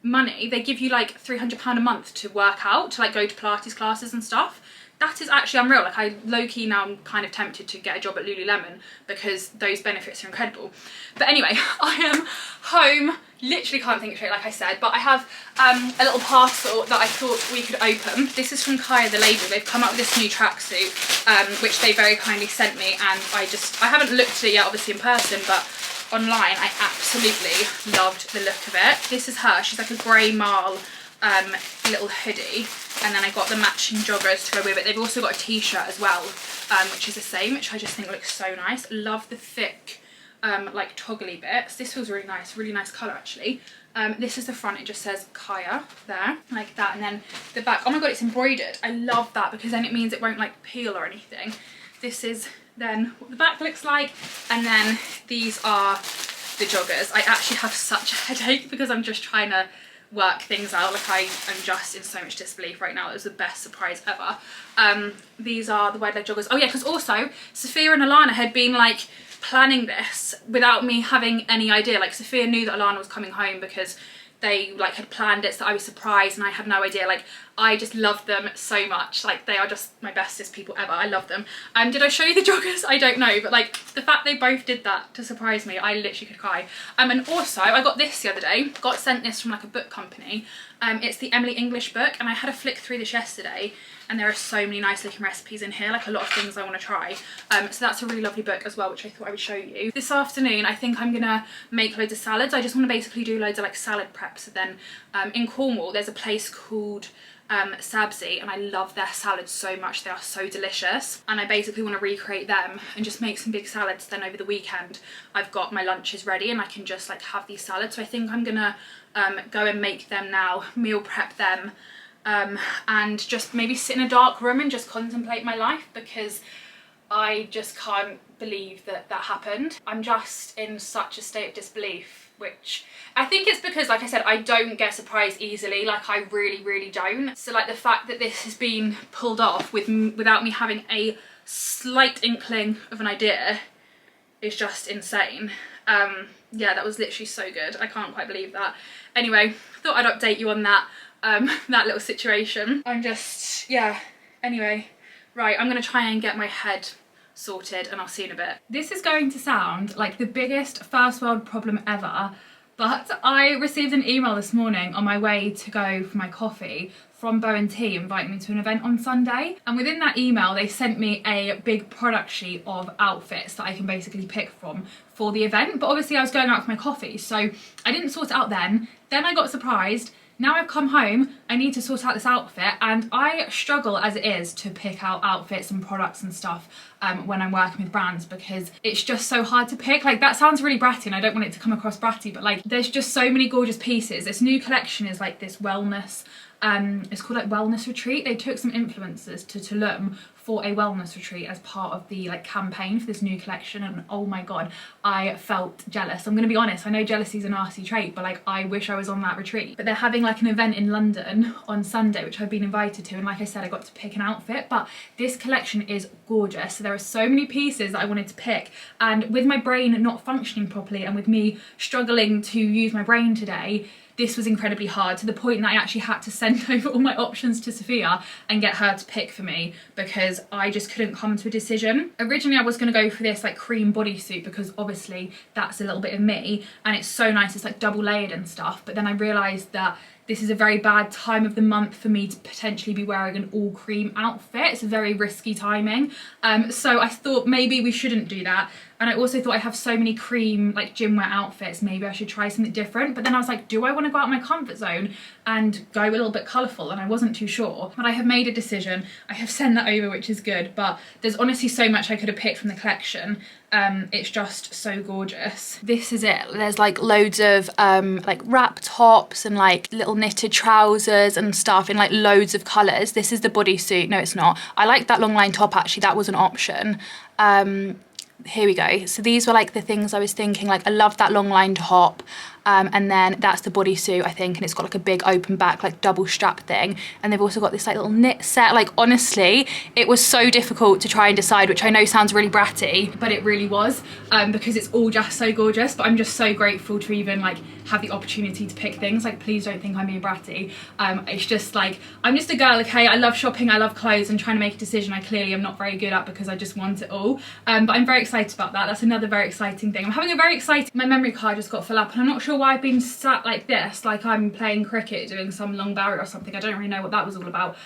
money. They give you like £300 a month to work out, to like go to Pilates classes and stuff. That is actually unreal. Like, I low-key now I'm kind of tempted to get a job at Lululemon because those benefits are incredible. But anyway, I am home. Literally can't think straight, like I said, but I have a little parcel that I thought we could open. This is from KAIIA, the label. They've come up with this new tracksuit, which they very kindly sent me, and I haven't looked at it yet, obviously in person, but online, I absolutely loved the look of it. This is her. She's like a grey marl little hoodie, and then I got the matching joggers to go with it. They've also got a t-shirt as well, which is the same, which I just think looks so nice. Love the thick like toggly bits. This feels really nice colour actually. This is the front, it just says KAIIA there, like that, and then the back, oh my god, it's embroidered. I love that because then it means it won't like peel or anything. This is then what the back looks like, and then these are the joggers. I actually have such a headache because I'm just trying to work things out. Like I am just in so much disbelief right now. It was the best surprise ever. These are the wide leg joggers. Oh yeah, because also Sophia and Alana had been like planning this without me having any idea. Like Sophia knew that Alana was coming home because they like had planned it, so I was surprised and I had no idea. Like I just love them so much. Like they are just my bestest people ever. I love them. Did I show you the joggers? I don't know, but like the fact they both did that to surprise me, I literally could cry. And also I got this the other day. Got sent this from like a book company. It's the Emily English book, and I had a flick through this yesterday, and there are so many nice looking recipes in here, like a lot of things I want to try. So that's a really lovely book as well, which I thought I would show you. This afternoon I think I'm gonna make loads of salads. I just want to basically do loads of like salad preps. So then in Cornwall there's a place called Sabzi, and I love their salads so much. They are so delicious, and I basically want to recreate them and just make some big salads. Then over the weekend I've got my lunches ready and I can just like have these salads. So I think I'm gonna go and make them now, meal prep them, and just maybe sit in a dark room and just contemplate my life, because I just can't believe that that happened. I'm just in such a state of disbelief, which I think it's because, like I said, I don't get surprised easily. Like I really don't. So like the fact that this has been pulled off without me having a slight inkling of an idea is just insane. Yeah, that was literally so good. I can't quite believe that. Anyway, thought I'd update you on that that little situation. I'm just, yeah, anyway, right, I'm gonna try and get my head sorted and I'll see you in a bit. This is going to sound like the biggest first world problem ever, but I received an email this morning on my way to go for my coffee from Bow & Tea inviting me to an event on Sunday, and within that email they sent me a big product sheet of outfits that I can basically pick from for the event. But obviously I was going out for my coffee, so I didn't sort it out then I got surprised. Now I've come home, I need to sort out this outfit, and I struggle as it is to pick out outfits and products and stuff when I'm working with brands, because it's just so hard to pick. Like that sounds really bratty and I don't want it to come across bratty, but like there's just so many gorgeous pieces. This new collection is like this wellness, it's called like Wellness Retreat. They took some influencers to Tulum for a wellness retreat as part of the like campaign for this new collection, and oh my god, I felt jealous. I'm gonna be honest, I know jealousy is a nasty trait, but like I wish I was on that retreat. But they're having like an event in London on Sunday, which I've been invited to, and like I said, I got to pick an outfit, but this collection is gorgeous. So there are so many pieces that I wanted to pick, and with my brain not functioning properly and with me struggling to use my brain today, this was incredibly hard, to the point that I actually had to send over all my options to Sophia and get her to pick for me because I just couldn't come to a decision. Originally I was going to go for this like cream bodysuit because obviously that's a little bit of me and it's so nice, it's like double layered and stuff, but then I realised that this is a very bad time of the month for me to potentially be wearing an all cream outfit. It's very risky timing. So I thought maybe we shouldn't do that. And I also thought I have so many cream like gym wear outfits, maybe I should try something different. But then I was like, do I want to go out of my comfort zone and go a little bit colourful? And I wasn't too sure. But I have made a decision. I have sent that over, which is good. But there's honestly so much I could have picked from the collection. It's just so gorgeous. This is it. There's like loads of like wrap tops and like little knitted trousers and stuff in like loads of colours. This is the bodysuit. No, it's not. I like that long line top actually. That was an option. Here we go. So these were like the things I was thinking. Like I love that long line top. And then that's the bodysuit, I think, and it's got like a big open back, like double strap thing. And they've also got this like little knit set. Like honestly, it was so difficult to try and decide, which I know sounds really bratty, but it really was, because it's all just so gorgeous. But I'm just so grateful to even like have the opportunity to pick things. Like please don't think I'm being bratty. It's just like, I'm just a girl, okay? I love shopping, I love clothes, and trying to make a decision I clearly am not very good at because I just want it all. But I'm very excited about that. That's another very exciting thing. I'm having a very exciting, my memory card just got full up and I'm not sure why I've been sat like this, like I'm playing cricket doing some long barrier or something. I don't really know what that was all about.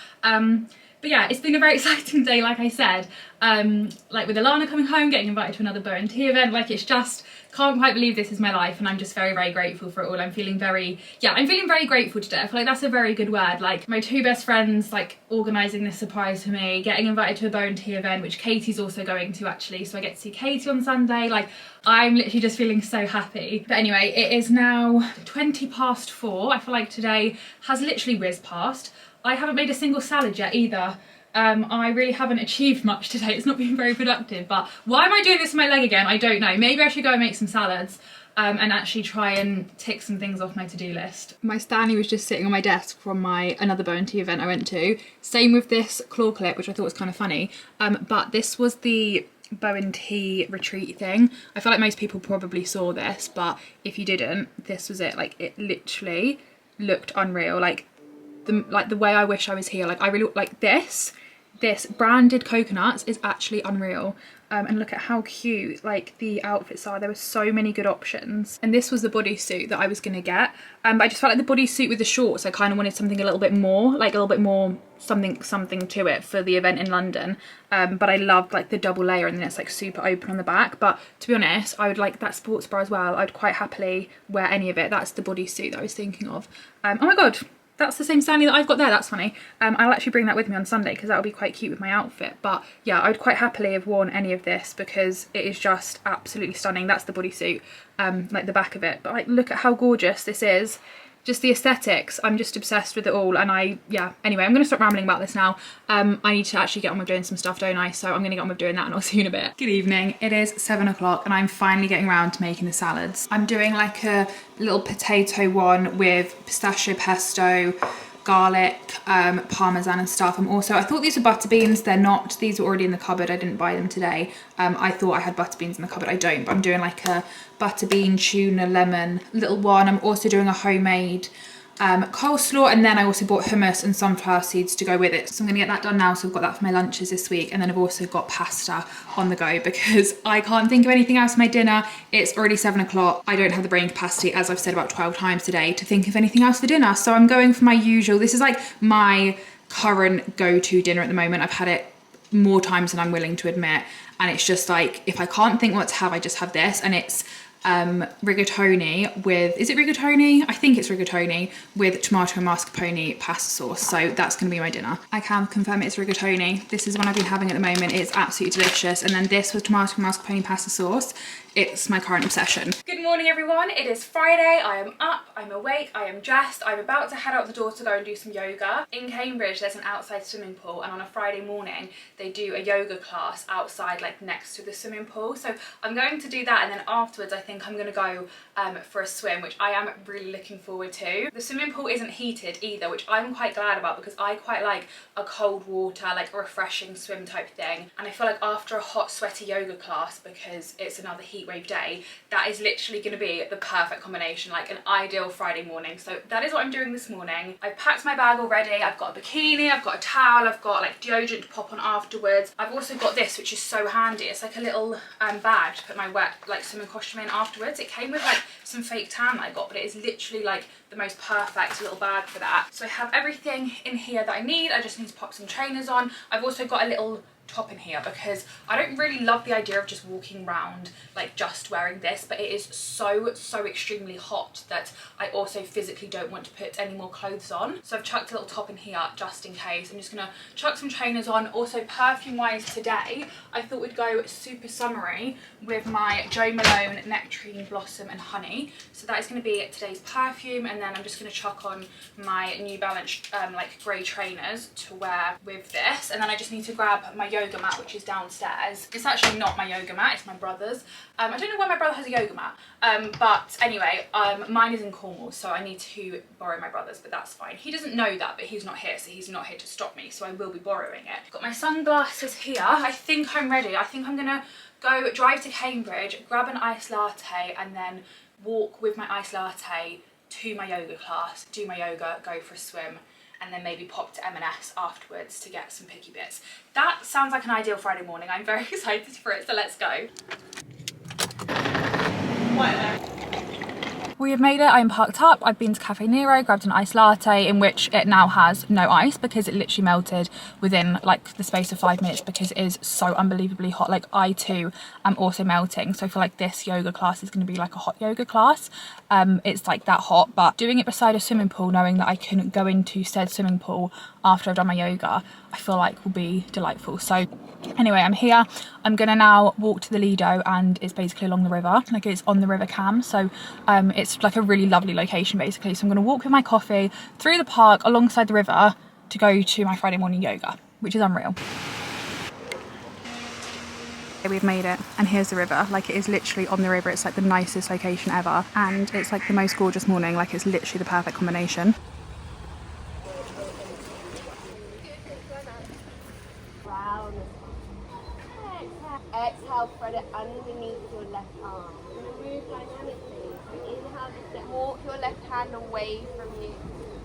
But yeah, it's been a very exciting day, like I said. Like with Alana coming home, getting invited to another bow and tea event, like it's just, can't quite believe this is my life, and I'm just very, very grateful for it all. I'm feeling very grateful today. I feel like that's a very good word. Like my two best friends, like organising this surprise for me, getting invited to a bow and tea event, which Katie's also going to actually, so I get to see Katie on Sunday. Like I'm literally just feeling so happy. But anyway, it is now 4:20. I feel like today has literally whizzed past. I haven't made a single salad yet either. I really haven't achieved much today. It's not been very productive, but why am I doing this with my leg again? I don't know. Maybe I should go and make some salads and actually try and tick some things off my to-do list. My Stanley was just sitting on my desk from another bow and tea event I went to. Same with this claw clip, which I thought was kind of funny. But this was the bow and tea retreat thing. I feel like most people probably saw this, but if you didn't, this was it. Like it literally looked unreal. Like the way I wish I was here. Like I really like this branded coconuts is actually unreal. And look at how cute like the outfits are. There were so many good options, and this was the bodysuit that I was gonna get, but I just felt like the bodysuit with the shorts, I kind of wanted something a little bit more, like a little bit more something to it for the event in London. But I loved like the double layer, and then it's like super open on the back. But to be honest, I would like that sports bra as well. I'd quite happily wear any of it. That's the bodysuit that I was thinking of. Oh my god, that's the same Stanley that I've got there. That's funny. I'll actually bring that with me on Sunday because that'll be quite cute with my outfit. But yeah, I would quite happily have worn any of this because it is just absolutely stunning. That's the bodysuit, like the back of it. But like, look at how gorgeous this is. Just the aesthetics, I'm just obsessed with it all. And yeah, anyway, I'm gonna stop rambling about this now. I need to actually get on with doing some stuff, don't I? So I'm gonna get on with doing that, and I'll see you in a bit. Good evening, it is 7 o'clock and I'm finally getting around to making the salads. I'm doing like a little potato one with pistachio pesto, garlic, parmesan and stuff. I thought these were butter beans. They're not. These were already in the cupboard. I didn't buy them today. I thought I had butter beans in the cupboard. I don't, but I'm doing like a butter bean, tuna, lemon little one. I'm also doing a homemade coleslaw, and then I also bought hummus and sunflower seeds to go with it. So I'm gonna get that done now. So I've got that for my lunches this week, and then I've also got pasta on the go because I can't think of anything else for my dinner. It's already 7 o'clock. I don't have the brain capacity, as I've said about 12 times today, to think of anything else for dinner. So I'm going for my usual. This is like my current go-to dinner at the moment. I've had it more times than I'm willing to admit, and it's just like, if I can't think what to have, I just have this. And it's rigatoni with, is it rigatoni? I think it's rigatoni with tomato and mascarpone pasta sauce. So that's gonna be my dinner. I can confirm it's rigatoni. This is one I've been having at the moment. It's absolutely delicious. And then this with tomato and mascarpone pasta sauce. It's my current obsession. Good morning everyone, it is Friday. I am up, I'm awake, I am dressed. I'm about to head out the door to go and do some yoga. In Cambridge there's an outside swimming pool, and on a Friday morning they do a yoga class outside, like next to the swimming pool. So I'm going to do that, and then afterwards I think I'm gonna go for a swim, which I am really looking forward to. The swimming pool isn't heated either, which I'm quite glad about because I quite like a cold water, like a refreshing swim type thing. And I feel like after a hot sweaty yoga class, because it's another heat wave day, that is literally going to be the perfect combination, like an ideal Friday morning. So that is what I'm doing this morning. I've packed my bag already. I've got a bikini, I've got a towel, I've got like deodorant to pop on afterwards. I've also got this, which is so handy. It's like a little bag to put my wet like swimming costume in afterwards. It came with like some fake tan that I got, but it is literally like the most perfect little bag for that. So I have everything in here that I need. I just need to pop some trainers on. I've also got a little top in here because I don't really love the idea of just walking around like just wearing this, but it is so extremely hot that I also physically don't want to put any more clothes on. So I've chucked a little top in here just in case. I'm just gonna chuck some trainers on. Also perfume wise today, I thought we'd go super summery with my Jo Malone Nectarine Blossom and Honey. So that is going to be today's perfume, and then I'm just going to chuck on my New Balance like grey trainers to wear with this. And then I just need to grab my yoga mat, which is downstairs. It's actually not my yoga mat, it's my brother's. I don't know why my brother has a yoga mat, but anyway, mine is in Cornwall, so I need to borrow my brother's, but that's fine. He doesn't know that, but he's not here, so he's not here to stop me, so I will be borrowing it. Got my sunglasses here. I think I'm ready. I think I'm gonna go drive to Cambridge, grab an iced latte, and then walk with my iced latte to my yoga class, do my yoga, go for a swim, and then maybe pop to M&S afterwards to get some picky bits. That sounds like an ideal Friday morning. I'm very excited for it, so let's go. We have made it. I'm parked up. I've been to Cafe Nero, grabbed an iced latte, in which it now has no ice because it literally melted within like the space of 5 minutes because it is so unbelievably hot. Like I too am also melting. So I feel like this yoga class is going to be like a hot yoga class. It's like that hot, but doing it beside a swimming pool, knowing that I can go into said swimming pool after I've done my yoga, I feel like will be delightful. So anyway, I'm here. I'm gonna now walk to the Lido, and it's basically along the river, like it's on the River Cam, so it's like a really lovely location basically. So I'm gonna walk with my coffee through the park alongside the river to go to my Friday morning yoga, which is unreal. We've made it, and here's the river. Like it is literally on the river. It's like the nicest location ever, and it's like the most gorgeous morning. Like it's literally the perfect combination. Exhale, spread it underneath your left arm. You're going to move dynamically. So inhale, just walk your left hand away from you.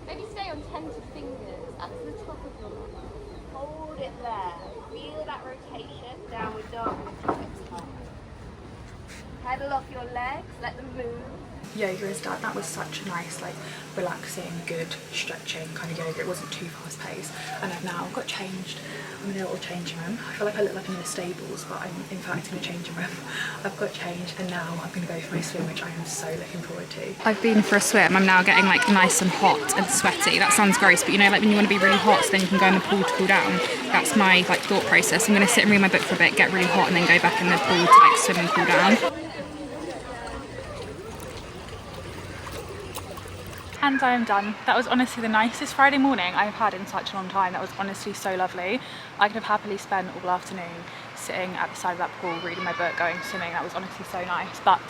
Maybe stay on 10 fingers up to the top of your mat. Hold it there. Feel that rotation. Downward dog. Exhale. Pedal off your legs. Let them move. Yoga is done. That was such a nice, like, relaxing, good, stretching kind of yoga. It wasn't too fast paced, and I've now got changed. I'm in a little changing room. I feel like I look like I'm in the stables, but I'm in fact in a changing room. I've got changed, and now I'm going to go for my swim, which I am so looking forward to. I've been for a swim. I'm now getting like nice and hot and sweaty. That sounds gross, but you know, like when you want to be really hot, so then you can go in the pool to cool down. That's my like thought process. I'm going to sit and read my book for a bit, get really hot, and then go back in the pool to like swim and cool down. And I am done. That was honestly the nicest Friday morning I've had in such a long time. That was honestly so lovely. I could have happily spent all afternoon sitting at the side of that pool, reading my book, going swimming. That was honestly so nice. But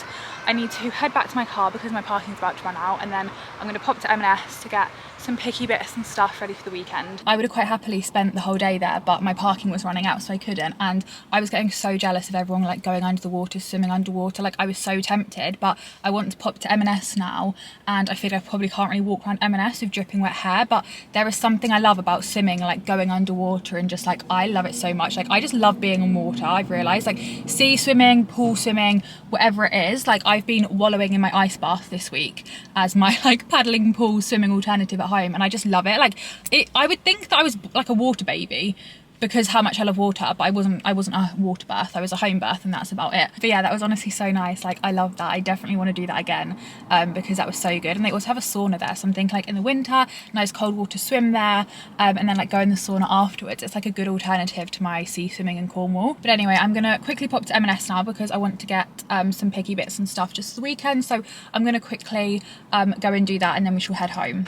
I need to head back to my car because my parking's about to run out, and then I'm going to pop to M&S to get some picky bits and stuff ready for the weekend. I would have quite happily spent the whole day there, but my parking was running out, so I couldn't, and I was getting so jealous of everyone like going under the water, swimming underwater. Like I was so tempted, but I want to pop to M&S now, and I figured I probably can't really walk around M&S with dripping wet hair, but there is something I love about swimming, like going underwater, and just like I love it so much. Like I just love being in water. I've realised, like sea swimming, pool swimming, whatever it is, like I've been wallowing in my ice bath this week as my like paddling pool swimming alternative at home, and I just love it. Like I would think that I was like a water baby because how much I love water, but I wasn't a water birth. I was a home birth, and that's about it. But yeah, that was honestly so nice. Like I love that. I definitely want to do that again because that was so good. And they also have a sauna there, so I'm thinking like in the winter, nice cold water swim there, and then like go in the sauna afterwards. It's like a good alternative to my sea swimming in Cornwall. But anyway, I'm gonna quickly pop to M&S now because I want to get some picky bits and stuff just for the weekend. So I'm gonna quickly go and do that, and then we shall head home.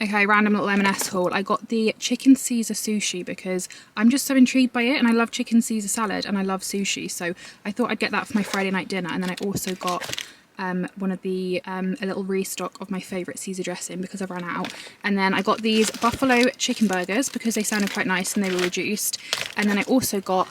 Okay, random little M&S haul. I got the chicken Caesar sushi because I'm just so intrigued by it, and I love chicken Caesar salad and I love sushi, so I thought I'd get that for my Friday night dinner. And then I also got one of the a little restock of my favourite Caesar dressing because I've run out. And then I got these buffalo chicken burgers because they sounded quite nice and they were reduced. And then I also got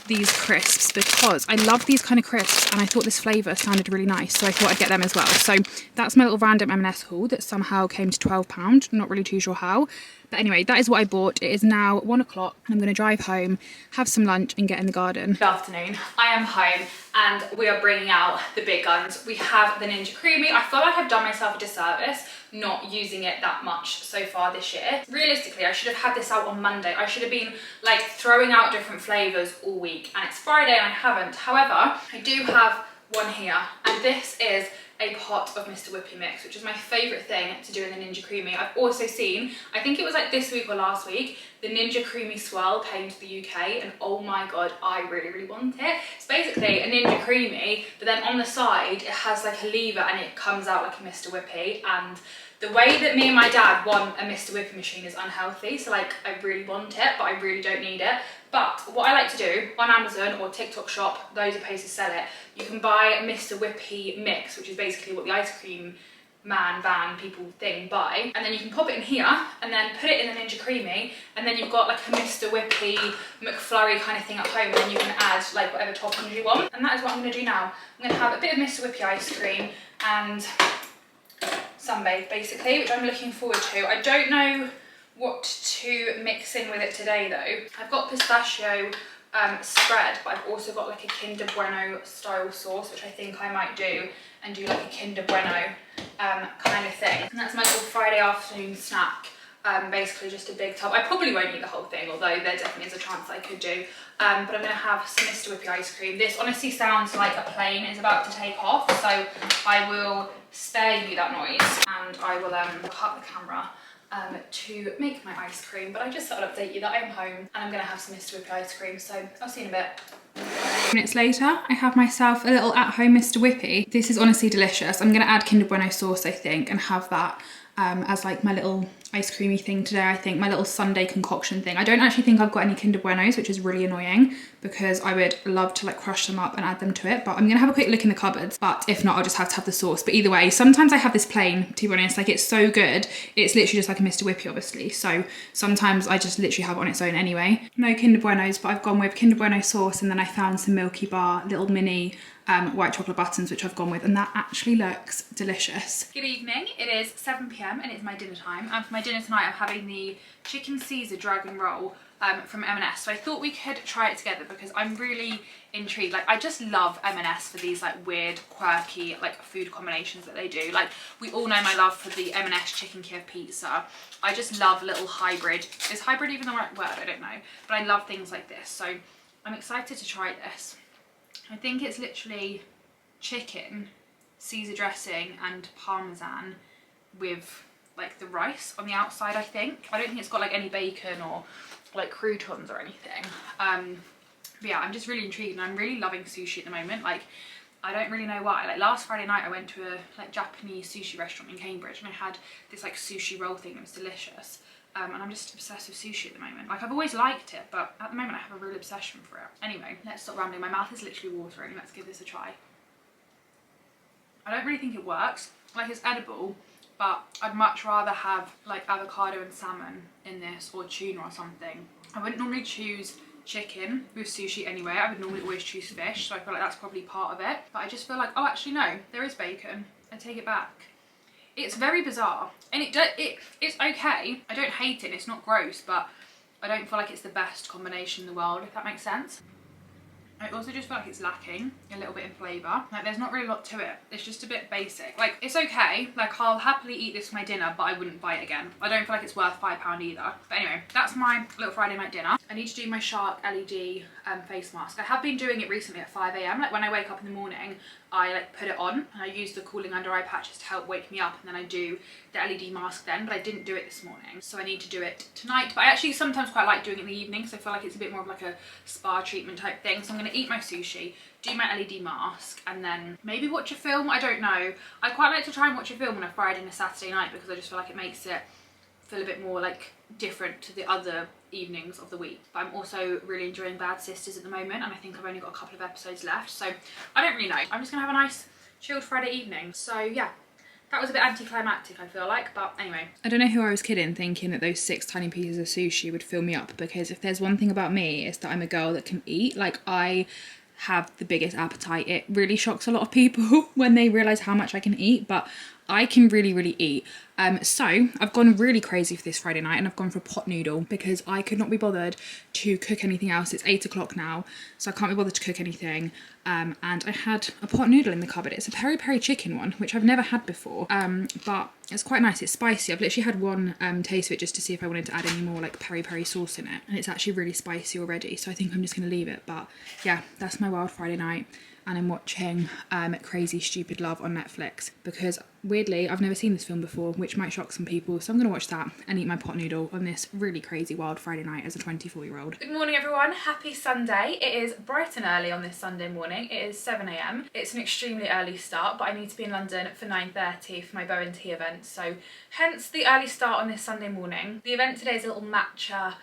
these crisps because I love these kind of crisps, and I thought this flavour sounded really nice, so I thought I'd get them as well. So that's my little random M&S haul that somehow came to £12, not really too sure how. But anyway, that is what I bought. It is now 1 o'clock and I'm going to drive home, have some lunch and get in the garden. Good afternoon. I am home and we are bringing out the big guns. We have the Ninja Creami. I feel like I've done myself a disservice not using it that much so far this year. Realistically, I should have had this out on Monday. I should have been like throwing out different flavours all week, and it's Friday and I haven't. However, I do have one here, and this is a pot of Mr. Whippy mix, which is my favourite thing to do in the Ninja Creami. I've also seen, I think it was like this week or last week, the Ninja Creami swirl came to the UK, and oh my god, I really want it. It's basically a Ninja Creami, but then on the side it has like a lever and it comes out like a Mr. Whippy, and the way that me and my dad want a Mr. Whippy machine is unhealthy, so like I really want it, but I really don't need it. But what I like to do on Amazon or TikTok shop, those are places sell it, you can buy Mr. Whippy mix, which is basically what the ice cream van people thing buy, and then you can pop it in here and then put it in the Ninja Creami, and then you've got like a Mr. Whippy McFlurry kind of thing at home, and then you can add like whatever toppings you want. And that is what I'm going to do now. I'm going to have a bit of Mr. Whippy ice cream and sunbathe basically, which I'm looking forward to. I don't know what to mix in with it today though. I've got pistachio spread, but I've also got like a Kinder Bueno style sauce, which I think I might do and do like a Kinder Bueno kind of thing. And that's my little Friday afternoon snack. Basically just a big tub. I probably won't eat the whole thing, although there definitely is a chance I could do. But I'm going to have some Mr. Whippy ice cream. This honestly sounds like a plane is about to take off, so I will spare you that noise and I will cut the camera to make my ice cream. But I just thought I'd update you that I'm home and I'm going to have some Mr. Whippy ice cream, so I'll see you in a bit. Minutes later, I have myself a little at-home Mr. Whippy. This is honestly delicious. I'm going to add Kinder Bueno sauce, I think, and have that as like my little ice creamy thing today. I think my little Sunday concoction thing. I don't actually think I've got any Kinder Buenos, which is really annoying because I would love to like crush them up and add them to it, but I'm gonna have a quick look in the cupboards. But if not, I'll just have to have the sauce. But either way, sometimes I have this plain, to be honest. Like, it's so good. It's literally just like a Mr. Whippy, obviously, so sometimes I just literally have it on its own anyway. No Kinder Buenos, but I've gone with Kinder Bueno sauce, and then I found some Milky Bar little mini white chocolate buttons, which I've gone with, and that actually looks delicious. Good evening, it is 7 PM and it's my dinner time, and for my dinner tonight I'm having the chicken Caesar dragon roll from M&S. So I thought we could try it together because I'm really intrigued. Like, I just love M&S for these like weird, quirky like food combinations that they do. Like, we all know my love for the M&S chicken Kiev pizza. I just love little hybrid. Is hybrid even the right word? I don't know, but I love things like this. So I'm excited to try this. I think it's literally chicken, Caesar dressing and Parmesan with like the rice on the outside, I think. I don't think it's got like any bacon or like croutons or anything. But yeah, I'm just really intrigued, and I'm really loving sushi at the moment. Like, I don't really know why. Like, last Friday night I went to a like Japanese sushi restaurant in Cambridge and I had this like sushi roll thing that was delicious. And I'm just obsessed with sushi at the moment. Like, I've always liked it, but at the moment I have a real obsession for it. Anyway, let's stop rambling. My mouth is literally watering. Let's give this a try. I don't really think it works. Like, it's edible, but I'd much rather have like avocado and salmon in this, or tuna or something. I wouldn't normally choose chicken with sushi anyway. I would normally always choose fish, so I feel like that's probably part of it. But I just feel like, oh, actually no, there is bacon. I take it back. It's very bizarre, and it's okay. I don't hate it, it's not gross, but I don't feel like it's the best combination in the world, if that makes sense. I also just feel like it's lacking a little bit in flavour. Like, there's not really a lot to it. It's just a bit basic. Like, it's okay. Like, I'll happily eat this for my dinner, but I wouldn't buy it again. I don't feel like it's worth £5 either. But anyway, that's my little Friday night dinner. I need to do my Shark LED face mask. I have been doing it recently at 5 AM. Like, when I wake up in the morning, I like put it on and I use the cooling under eye patches to help wake me up, and then I do the LED mask then, but I didn't do it this morning, so I need to do it tonight. But I actually sometimes quite like doing it in the evening, so I feel like it's a bit more of like a spa treatment type thing. So I'm going to eat my sushi, do my LED mask, and then maybe watch a film. I don't know. I quite like to try and watch a film on a Friday and a Saturday night because I just feel like it makes it feel a bit more like different to the other evenings of the week. But I'm also really enjoying Bad Sisters at the moment, and I think I've only got a couple of episodes left, so I don't really know. I'm just gonna have a nice chilled Friday evening. So yeah, that was a bit anticlimactic, I feel like, but anyway. I don't know who I was kidding thinking that those 6 tiny pieces of sushi would fill me up, because if there's one thing about me, it's that I'm a girl that can eat. Like, I have the biggest appetite. It really shocks a lot of people when they realise how much I can eat, but I can really eat. So I've gone really crazy for this Friday night, and I've gone for a pot noodle because I could not be bothered to cook anything else. It's 8 o'clock now, so I can't be bothered to cook anything. And I had a pot noodle in the cupboard. It's a peri-peri chicken one, which I've never had before, but it's quite nice. It's spicy. I've literally had one taste of it just to see if I wanted to add any more like peri-peri sauce in it, and it's actually really spicy already, so I think I'm just going to leave it. But yeah, that's my wild Friday night. And I'm watching Crazy Stupid Love on Netflix because, weirdly, I've never seen this film before, which might shock some people. So I'm going to watch that and eat my pot noodle on this really crazy wild Friday night as a 24-year-old. Good morning, everyone. Happy Sunday. It is bright and early on this Sunday morning. It is 7 AM. It's an extremely early start, but I need to be in London for 9:30 for my bow and tea event. So hence the early start on this Sunday morning. The event today is a little matcha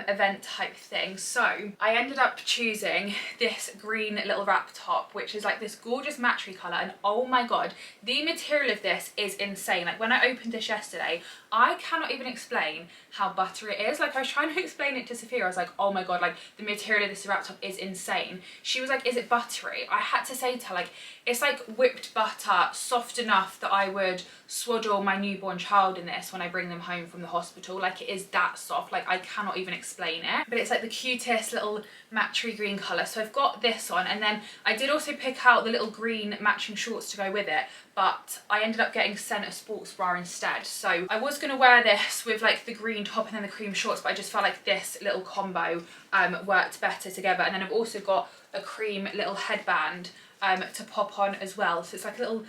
event type thing. So I ended up choosing this green little wrap top, which is like this gorgeous matchy colour, and oh my god, the material of this is insane. Like, when I opened this yesterday, I cannot even explain how buttery it is. Like, I was trying to explain it to Sophia. I was like, oh my god, like the material of this wrap top is insane. She was like, is it buttery? I had to say to her, like, it's like whipped butter, soft enough that I would swaddle my newborn child in this when I bring them home from the hospital. Like, it is that soft. Like, I cannot even explain it. But it's like the cutest little matchy green colour. So I've got this on, and then I did also pick out the little green matching shorts to go with it, but I ended up getting sent a sports bra instead. So I was going to wear this with like the green top and then the cream shorts, but I just felt like this little combo worked better together. And then I've also got a cream little headband to pop on as well. So it's like a little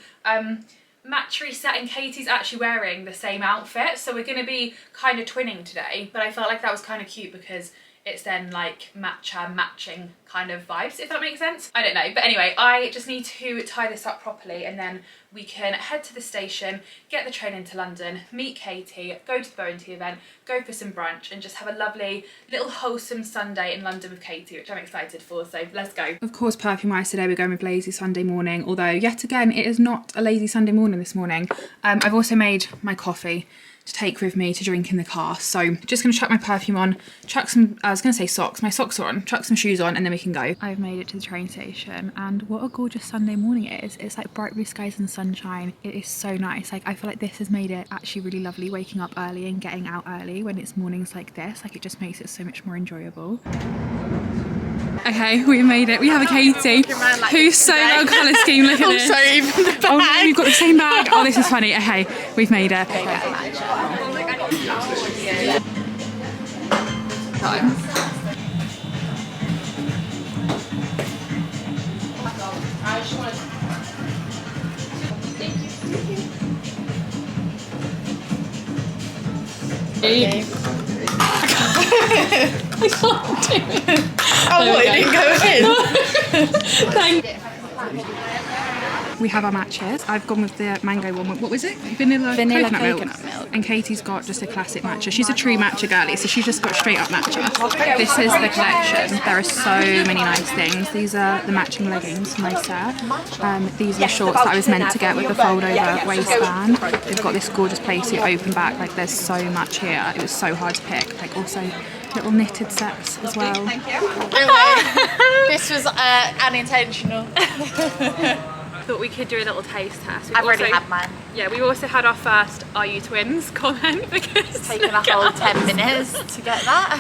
matchery set, and Katie's actually wearing the same outfit, so we're going to be kind of twinning today. But I felt like that was kind of cute because it's then like matching kind of vibes, if that makes sense. I don't know, but anyway, I just need to tie this up properly, and then we can head to the station, get the train into London, meet Katie, go to the Bowen Tea event, go for some brunch, and just have a lovely little wholesome Sunday in London with Katie, which I'm excited for, so let's go. Of course, perfume-wise today we're going with Lazy Sunday Morning, although yet again it is not a lazy Sunday morning this morning. I've also made my coffee to take with me to drink in the car, so just going to chuck my perfume on, chuck some, I was going to say socks, my socks are on, chuck some shoes on, and then we can go. I've made it to the train station, and what a gorgeous Sunday morning it is. It's like bright blue skies and sunshine. It is so nice. Like, I feel like this has made it actually really lovely, waking up early and getting out early when it's mornings like this. Like, it just makes it so much more enjoyable. Okay, we made it. We have a Katie who's so well colour scheme. Look at this. Sorry, even the bag. Oh no, we've got the same bag. Oh, this is funny. Okay, we've made it. Okay. I can't do it. Oh, what, it didn't go in? Thank you. We have our matches. I've gone with the mango one. What was it? Vanilla coconut milk. And Katie's got just a classic matcha. She's a true matcha girlie, so she's just got straight up matcha. This is the collection. There are so many nice things. These are the matching leggings from my set. These are the shorts that I was meant to get with the fold over waistband. They've got this gorgeous playsuit open back. Like, there's so much here. It was so hard to pick. Like, also little knitted sets as well. Thank you. This was unintentional. Thought we could do a little taste test. I've already had mine. Yeah, we also had our first "Are you twins?" comment because It's taken a whole 10 minutes to get that.